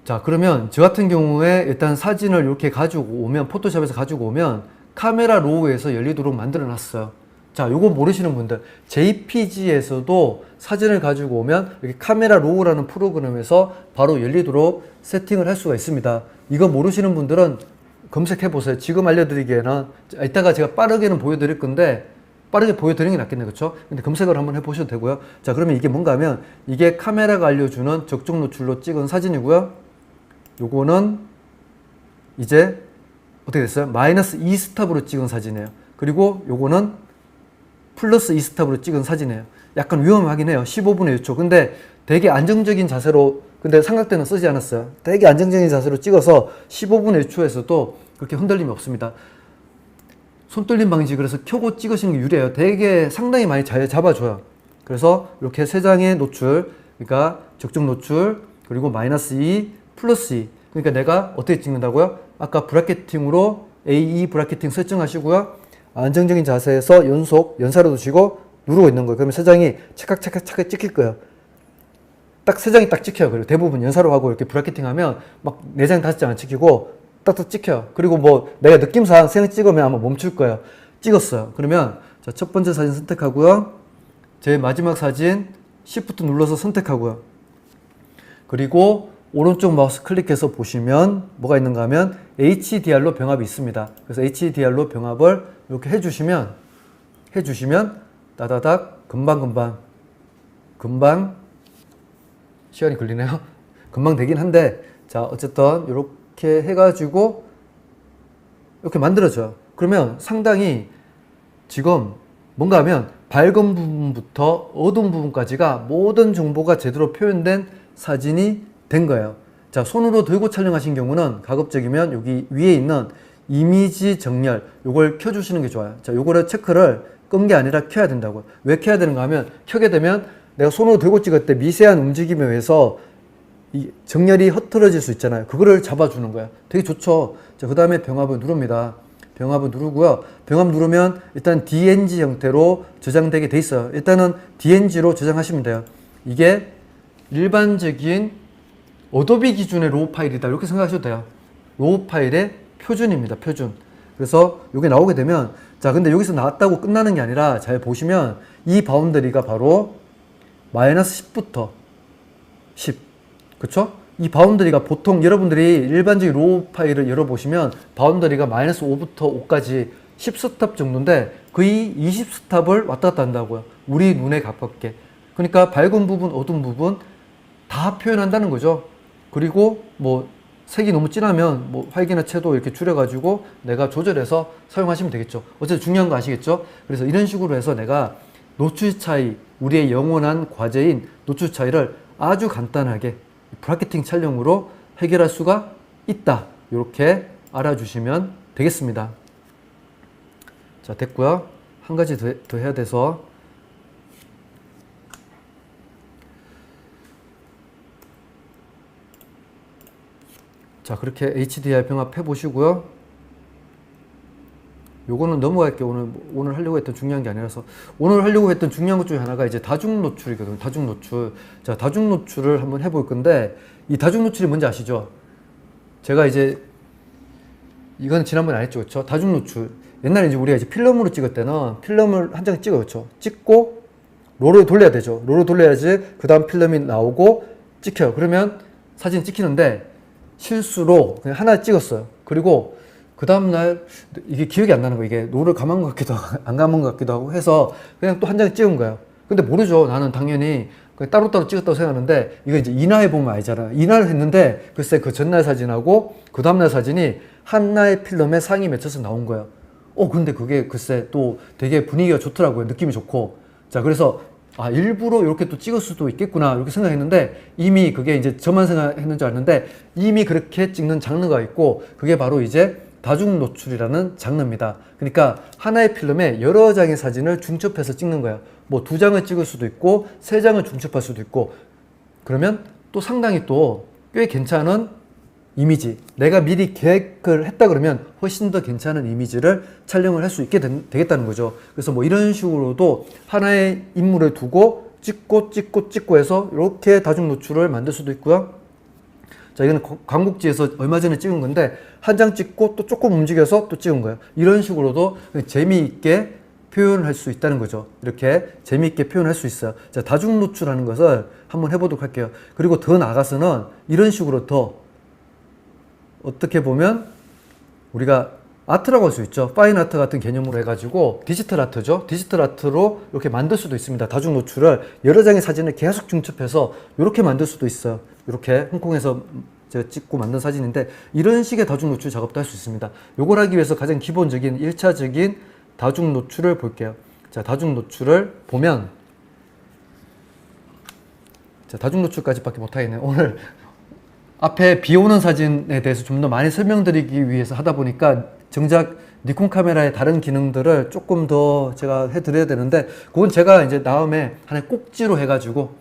자, 그러면 저 같은 경우에 일단 사진을 이렇게 가지고 오면 포토샵에서 가지고 오면 카메라 로우에서 열리도록 만들어 놨어요. 자, 요거 모르시는 분들 JPG에서도 사진을 가지고 오면 이렇게 카메라 로우라는 프로그램에서 바로 열리도록 세팅을 할 수가 있습니다. 이거 모르시는 분들은 검색해 보세요. 지금 알려드리기에는 이따가 제가 빠르게는 보여드릴 건데 빠르게 보여드리는 게 낫겠네요. 그렇죠? 근데 검색을 한번 해보셔도 되고요. 자, 그러면 이게 뭔가 하면 이게 카메라가 알려주는 적정 노출로 찍은 사진이고요. 요거는 이제 어떻게 됐어요? 마이너스 2스탑으로 찍은 사진이에요. 그리고 요거는 플러스 2스탑으로 찍은 사진이에요. 약간 위험하긴 해요. 15분의 1초. 근데 되게 안정적인 자세로, 근데 삼각대는 쓰지 않았어요. 되게 안정적인 자세로 찍어서 15분의 1초에서도 그렇게 흔들림이 없습니다. 손떨림 방지 그래서 켜고 찍으시는 게 유리해요. 되게 상당히 많이 잘 잡아줘요. 그래서 이렇게 3장의 노출, 그러니까 적정 노출, 그리고 마이너스 2, 플러스 2. 그러니까 내가 어떻게 찍는다고요? 아까 브라켓팅으로 AE 브라켓팅 설정하시고요. 안정적인 자세에서 연사로 두시고 누르고 있는 거예요. 그러면 3장이 착각착각 찍힐 거예요. 딱 3장이 딱 찍혀요. 그리고 대부분 연사로 하고 이렇게 브라켓팅 하면 막 4장, 5장 안 찍히고 딱딱 찍혀요. 그리고 뭐 내가 느낌상 3장 찍으면 아마 멈출 거예요. 찍었어요. 그러면 자, 첫 번째 사진 선택하고요. 제일 마지막 사진 Shift 눌러서 선택하고요. 그리고 오른쪽 마우스 클릭해서 보시면 뭐가 있는가 하면 HDR로 병합이 있습니다. 그래서 HDR로 병합을 이렇게 해주시면 따다닥 금방 시간이 걸리네요. 금방 되긴 한데 자, 어쨌든 이렇게 해가지고 이렇게 만들어져요. 그러면 상당히 지금 뭔가 하면 밝은 부분부터 어두운 부분까지가 모든 정보가 제대로 표현된 사진이 된 거예요. 자, 손으로 들고 촬영하신 경우는 가급적이면 여기 위에 있는 이미지 정렬 요걸 켜주시는 게 좋아요. 자, 요거를 체크를 끈 게 아니라 켜야 된다고요. 왜 켜야 되는가 하면 켜게 되면 내가 손으로 들고 찍을 때 미세한 움직임에 의해서 이 정렬이 흐트러질 수 있잖아요. 그거를 잡아주는 거야. 되게 좋죠. 자, 그 다음에 병합을 누릅니다. 병합을 누르고요. 병합 누르면 일단 DNG 형태로 저장되게 돼 있어요. 일단은 DNG로 저장하시면 돼요. 이게 일반적인 어도비 기준의 로우 파일이다. 이렇게 생각하셔도 돼요. 로우 파일의 표준입니다. 표준. 그래서 이게 나오게 되면 자, 근데 여기서 나왔다고 끝나는 게 아니라 잘 보시면 이 바운더리가 바로 마이너스 10부터 10. 그쵸? 이 바운더리가 보통 여러분들이 일반적인 로우 파일을 열어보시면 바운더리가 마이너스 5부터 5까지 10스탑 정도인데 거의 20스탑을 왔다 갔다 한다고요. 우리 눈에 가깝게. 그러니까 밝은 부분, 어두운 부분 다 표현한다는 거죠. 그리고 뭐 색이 너무 진하면 뭐 활기나 채도 이렇게 줄여가지고 내가 조절해서 사용하시면 되겠죠. 어쨌든 중요한 거 아시겠죠? 그래서 이런 식으로 해서 내가 노출 차이, 우리의 영원한 과제인 노출 차이를 아주 간단하게 브라켓팅 촬영으로 해결할 수가 있다. 이렇게 알아주시면 되겠습니다. 자, 됐고요. 한 가지 더 해야 돼서 자, 그렇게 HDR 병합 해보시고요. 요거는 넘어갈게요. 오늘 하려고 했던 중요한 게 아니라서. 오늘 하려고 했던 중요한 것 중에 하나가 이제 다중 노출이거든요. 다중 노출. 자, 다중 노출을 한번 해볼 건데, 이 다중 노출이 뭔지 아시죠? 제가 이제, 이건 지난번에 안 했죠. 그쵸? 다중 노출. 옛날에 이제 우리가 이제 필름으로 찍을 때는 필름을 한 장 찍어요. 그쵸? 찍고, 롤을 돌려야 되죠. 롤을 돌려야지 그 다음 필름이 나오고 찍혀요. 그러면 사진이 찍히는데, 실수로 그냥 하나 찍었어요. 그리고 그 다음날 이게 기억이 안 나는 거예요. 이게 롤을 감은 것 같기도 하고 안 감은 것 같기도 하고 해서 그냥 또 한 장 찍은 거예요. 근데 모르죠. 나는 당연히 따로따로 찍었다고 생각하는데 이거 이제 인화해 보면 알잖아요. 인화를 했는데 글쎄 그 전날 사진하고 그 다음날 사진이 하나의 필름에 상이 맺혀서 나온 거예요. 근데 그게 글쎄 또 되게 분위기가 좋더라고요. 느낌이 좋고. 자, 그래서 일부러 이렇게 또 찍을 수도 있겠구나 이렇게 생각했는데 이미 그게 이제 저만 생각했는 줄 알았는데 이미 그렇게 찍는 장르가 있고 그게 바로 이제 다중 노출이라는 장르입니다. 그러니까 하나의 필름에 여러 장의 사진을 중첩해서 찍는 거예요. 뭐 2장을 찍을 수도 있고 3장을 중첩할 수도 있고 그러면 또 상당히 또 꽤 괜찮은 이미지, 내가 미리 계획을 했다 그러면 훨씬 더 괜찮은 이미지를 촬영을 할 수 있게 되겠다는 거죠. 그래서 뭐 이런 식으로도 하나의 인물을 두고 찍고 해서 이렇게 다중 노출을 만들 수도 있고요. 자, 이거는 광복지에서 얼마 전에 찍은 건데 한 장 찍고 또 조금 움직여서 또 찍은 거예요. 이런 식으로도 재미있게 표현할 수 있다는 거죠. 이렇게 재미있게 표현할 수 있어요. 자, 다중 노출하는 것을 한번 해보도록 할게요. 그리고 더 나아가서는 이런 식으로 더 어떻게 보면 우리가 아트라고 할 수 있죠. 파인 아트 같은 개념으로 해가지고 디지털 아트죠. 디지털 아트로 이렇게 만들 수도 있습니다. 다중 노출을 여러 장의 사진을 계속 중첩해서 이렇게 만들 수도 있어요. 이렇게 홍콩에서 제가 찍고 만든 사진인데 이런 식의 다중 노출 작업도 할 수 있습니다. 요걸 하기 위해서 가장 기본적인 1차적인 다중 노출을 볼게요. 자, 다중 노출을 보면 자, 다중 노출까지밖에 못하겠네요. 오늘 앞에 비 오는 사진에 대해서 좀 더 많이 설명드리기 위해서 하다 보니까 정작 니콘 카메라의 다른 기능들을 조금 더 제가 해드려야 되는데 그건 제가 이제 다음에 하나의 꼭지로 해가지고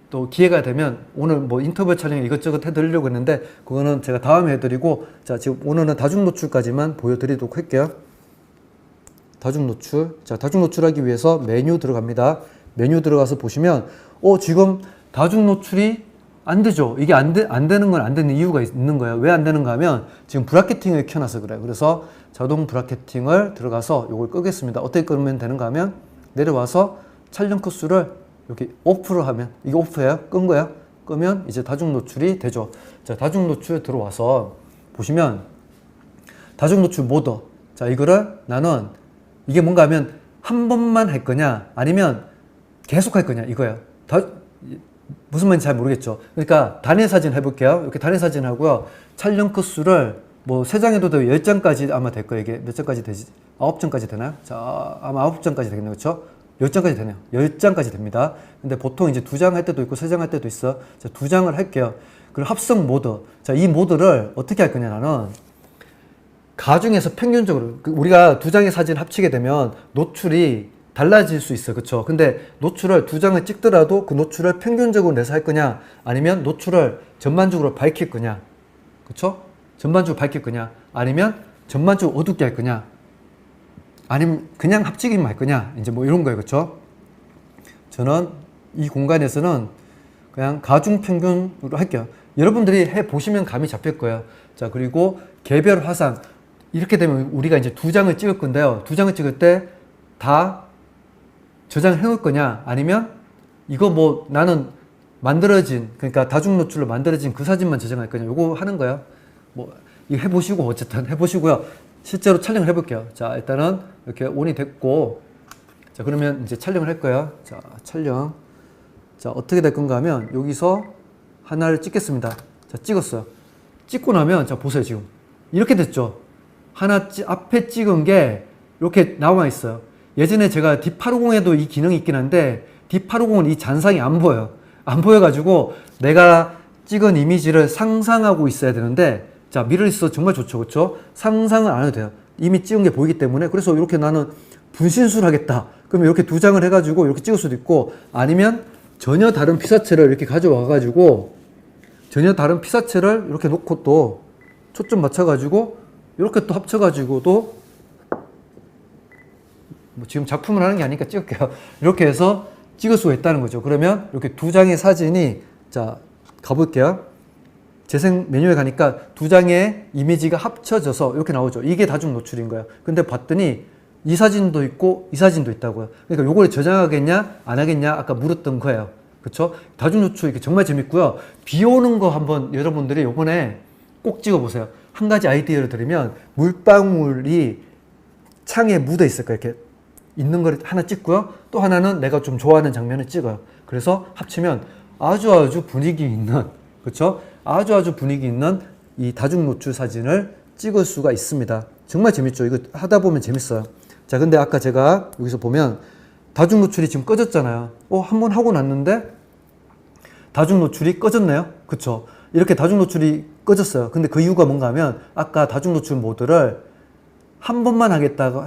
또 기회가 되면 오늘 뭐 인터뷰 촬영 이것저것 해드리려고 했는데 그거는 제가 다음에 해드리고 자, 지금 오늘은 다중 노출까지만 보여드리도록 할게요. 다중 노출. 자, 다중 노출하기 위해서 메뉴 들어갑니다. 메뉴 들어가서 보시면 지금 다중 노출이 안 되죠. 이게 안 되는 건 안 되는 이유가 있는 거예요. 왜 안 되는가 하면 지금 브라켓팅을 켜놔서 그래요. 그래서 자동 브라켓팅을 들어가서 이걸 끄겠습니다. 어떻게 끄면 되는가 하면 내려와서 촬영 컷수를 이렇게 오프를 하면 이게 오프예요. 끈 거예요. 끄면 이제 다중 노출이 되죠. 자, 다중 노출 들어와서 보시면 다중 노출 모드. 자, 이거를 나는 이게 뭔가 하면 한 번만 할 거냐 아니면 계속 할 거냐 이거예요. 무슨 말인지 잘 모르겠죠. 그러니까 단일 사진 해볼게요. 이렇게 단일 사진 하고요. 촬영 컷수를 뭐 3장 해도 되고 10장까지 아마 될 거예요. 이게 몇 장까지 되지? 9장까지 되나요? 자, 아마 9장까지 되겠네요. 그렇죠? 10장까지 되네요. 10장까지 됩니다. 근데 보통 이제 2장 할 때도 있고 3장 할 때도 있어. 자, 2장을 할게요. 그리고 합성 모드. 자, 이 모드를 어떻게 할 거냐 나는 가중에서 평균적으로 우리가 2장의 사진 합치게 되면 노출이 달라질 수 있어요. 그쵸? 근데 노출을 2장을 찍더라도 그 노출을 평균적으로 내서 할 거냐 아니면 노출을 전반적으로 밝힐 거냐 그쵸? 전반적으로 밝힐 거냐 아니면 전반적으로 어둡게 할 거냐 아니면 그냥 합치기만 할 거냐 이제 뭐 이런 거예요. 그쵸? 저는 이 공간에서는 그냥 가중 평균으로 할게요. 여러분들이 해보시면 감이 잡힐 거예요. 자, 그리고 개별 화상 이렇게 되면 우리가 이제 2장을 찍을 건데요. 2장을 찍을 때 다 저장을 해놓을 거냐 아니면 이거 뭐 나는 만들어진 그러니까 다중 노출로 만들어진 그 사진만 저장할 거냐 요거 하는 거예요. 뭐 이거 해보시고 어쨌든 해보시고요. 실제로 촬영을 해볼게요. 자, 일단은 이렇게 온이 됐고 자, 그러면 이제 촬영을 할 거예요. 자, 촬영. 자, 어떻게 될 건가 하면 여기서 하나를 찍겠습니다. 자, 찍었어요. 찍고 나면 자 보세요. 지금 이렇게 됐죠. 앞에 찍은 게 이렇게 나와 있어요. 예전에 제가 D850에도 이 기능이 있긴 한데 D850은 이 잔상이 안 보여요. 안 보여가지고 내가 찍은 이미지를 상상하고 있어야 되는데, 자 미러리스 정말 좋죠. 그렇죠? 상상을 안 해도 돼요. 이미 찍은 게 보이기 때문에. 그래서 이렇게 나는 분신술 하겠다. 그러면 이렇게 두 장을 해가지고 이렇게 찍을 수도 있고, 아니면 전혀 다른 피사체를 이렇게 가져와가지고 전혀 다른 피사체를 이렇게 놓고 또 초점 맞춰가지고 이렇게 또 합쳐가지고도, 뭐 지금 작품을 하는 게 아니니까 찍을게요. 이렇게 해서 찍을 수가 있다는 거죠. 그러면 이렇게 두 장의 사진이, 자 가볼게요. 재생 메뉴에 가니까 두 장의 이미지가 합쳐져서 이렇게 나오죠. 이게 다중 노출인 거예요. 근데 봤더니 이 사진도 있고 이 사진도 있다고요. 그러니까 요걸 저장하겠냐 안 하겠냐 아까 물었던 거예요. 그렇죠? 다중 노출 이게 정말 재밌고요. 비 오는 거 한번 여러분들이 요번에 꼭 찍어 보세요. 한 가지 아이디어를 드리면, 물방울이 창에 묻어 있을 거예요. 이렇게 있는 걸 하나 찍고요. 또 하나는 내가 좀 좋아하는 장면을 찍어요. 그래서 합치면 아주 분위기 있는, 그렇죠? 아주 분위기 있는 이 다중 노출 사진을 찍을 수가 있습니다. 정말 재밌죠? 이거 하다 보면 재밌어요. 자, 근데 아까 제가 여기서 보면 다중 노출이 지금 꺼졌잖아요. 한번 하고 났는데 다중 노출이 꺼졌네요. 그쵸? 이렇게 다중 노출이 꺼졌어요. 근데 그 이유가 뭔가 하면 아까 다중 노출 모드를 한 번만 하겠다고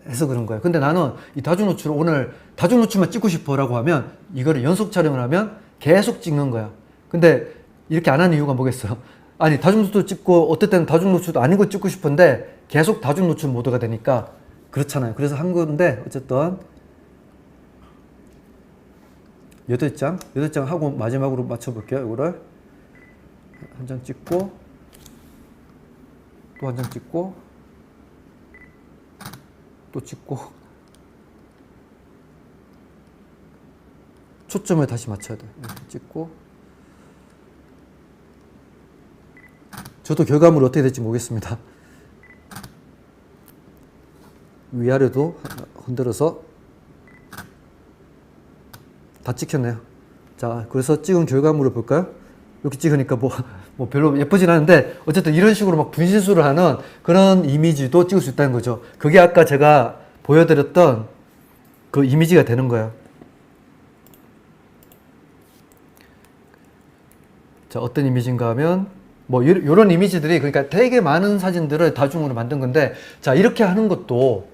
해서 그런 거예요. 근데 나는 이 다중 노출을 오늘 다중 노출만 찍고 싶어 라고 하면 이거를 연속 촬영을 하면 계속 찍는 거야. 근데 이렇게 안 하는 이유가 뭐겠어요? 아니 다중 노출도 찍고 어떨 때는 다중 노출도 아닌 거 찍고 싶은데 계속 다중 노출 모드가 되니까 그렇잖아요. 그래서 한 건데 어쨌든 8장 하고 마지막으로 맞춰볼게요. 이거를 한 장 찍고 또 한 장 찍고 또 찍고 초점을 다시 맞춰야 돼요. 찍고 저도 결과물이 어떻게 될지 모르겠습니다. 위아래도 흔들어서 다 찍혔네요. 자, 그래서 찍은 결과물을 볼까요? 이렇게 찍으니까 뭐 별로 예쁘진 않은데 어쨌든 이런 식으로 막 분신술을 하는 그런 이미지도 찍을 수 있다는 거죠. 그게 아까 제가 보여드렸던 그 이미지가 되는 거예요. 자, 어떤 이미지인가 하면 뭐 요런 이미지들이, 그러니까 되게 많은 사진들을 다중으로 만든 건데, 자 이렇게 하는 것도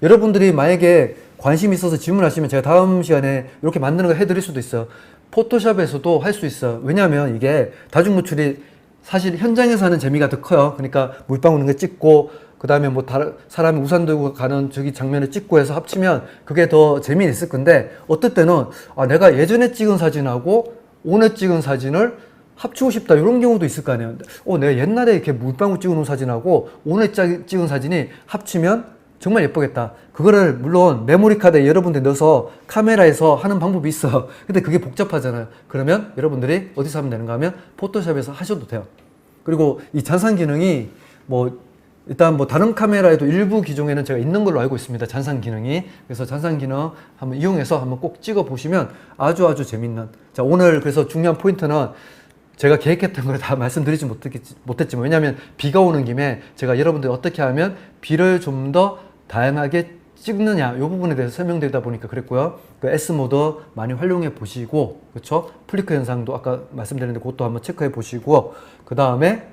여러분들이 만약에 관심 있어서 질문하시면 제가 다음 시간에 이렇게 만드는 거 해드릴 수도 있어요. 포토샵에서도 할 수 있어요. 왜냐하면 이게 다중 노출이 사실 현장에서 하는 재미가 더 커요. 그러니까 물방울 있는 거 찍고 그 다음에 뭐 다른 사람이 우산 들고 가는 저기 장면을 찍고 해서 합치면 그게 더 재미있을 건데, 어떨 때는 내가 예전에 찍은 사진하고 오늘 찍은 사진을 합치고 싶다 이런 경우도 있을 거 아니에요. 내가 옛날에 이렇게 물방울 찍어놓은 사진하고 오늘 찍은 사진이 합치면 정말 예쁘겠다. 그거를 물론 메모리 카드에 여러분들 넣어서 카메라에서 하는 방법이 있어요. 근데 그게 복잡하잖아요. 그러면 여러분들이 어디서 하면 되는가 하면 포토샵에서 하셔도 돼요. 그리고 이 잔상 기능이 일단 다른 카메라에도 일부 기종에는 제가 있는 걸로 알고 있습니다. 잔상 기능이. 그래서 잔상 기능 한번 이용해서 한번 꼭 찍어 보시면 아주 재밌는. 자, 오늘 그래서 중요한 포인트는 제가 계획했던 걸 다 말씀드리지 못했지만, 왜냐하면 비가 오는 김에 제가 여러분들이 어떻게 하면 비를 좀 더 다양하게 찍느냐 이 부분에 대해서 설명드리다 보니까 그랬고요. 그 S 모드 많이 활용해 보시고, 그렇죠? 플리크 현상도 아까 말씀드렸는데 그것도 한번 체크해 보시고, 그 다음에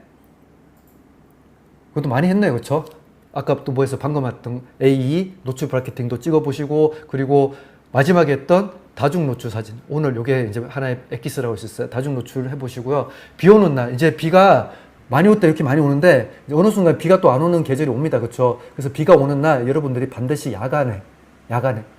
그것도 많이 했네요, 그렇죠? 아까 또 뭐였어? 방금 했던 AE 노출 브라켓팅도 찍어 보시고, 그리고 마지막에 했던 다중 노출 사진, 오늘 요게 이제 하나의 엑기스라고 있었어요. 다중 노출을 해보시고요. 비 오는 날, 이제 비가 많이 올 때 이렇게 많이 오는데 어느 순간 비가 또 안 오는 계절이 옵니다. 그렇죠? 그래서 비가 오는 날 여러분들이 반드시 야간에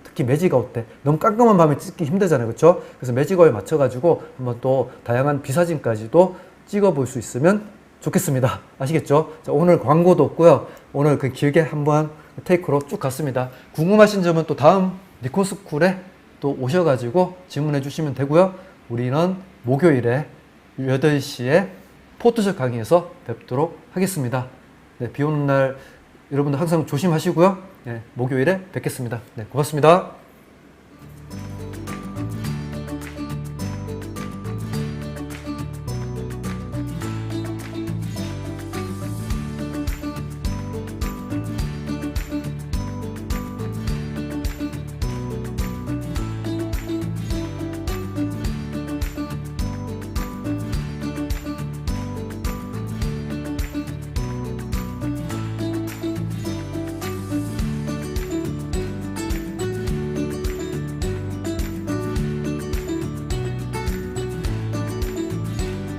특히 매직아웃 때 너무 깜깜한 밤에 찍기 힘들잖아요. 그렇죠? 그래서 매직아웃에 맞춰가지고 한번 또 다양한 비 사진까지도 찍어볼 수 있으면 좋겠습니다. 아시겠죠? 자, 오늘 광고도 없고요. 오늘 그 길게 한번 테이크로 쭉 갔습니다. 궁금하신 점은 또 다음 니콘 스쿨에 또 오셔가지고 질문해 주시면 되고요. 우리는 목요일에 8시에 포토샵 강의에서 뵙도록 하겠습니다. 네, 비 오는 날 여러분들 항상 조심하시고요. 네, 목요일에 뵙겠습니다. 네, 고맙습니다.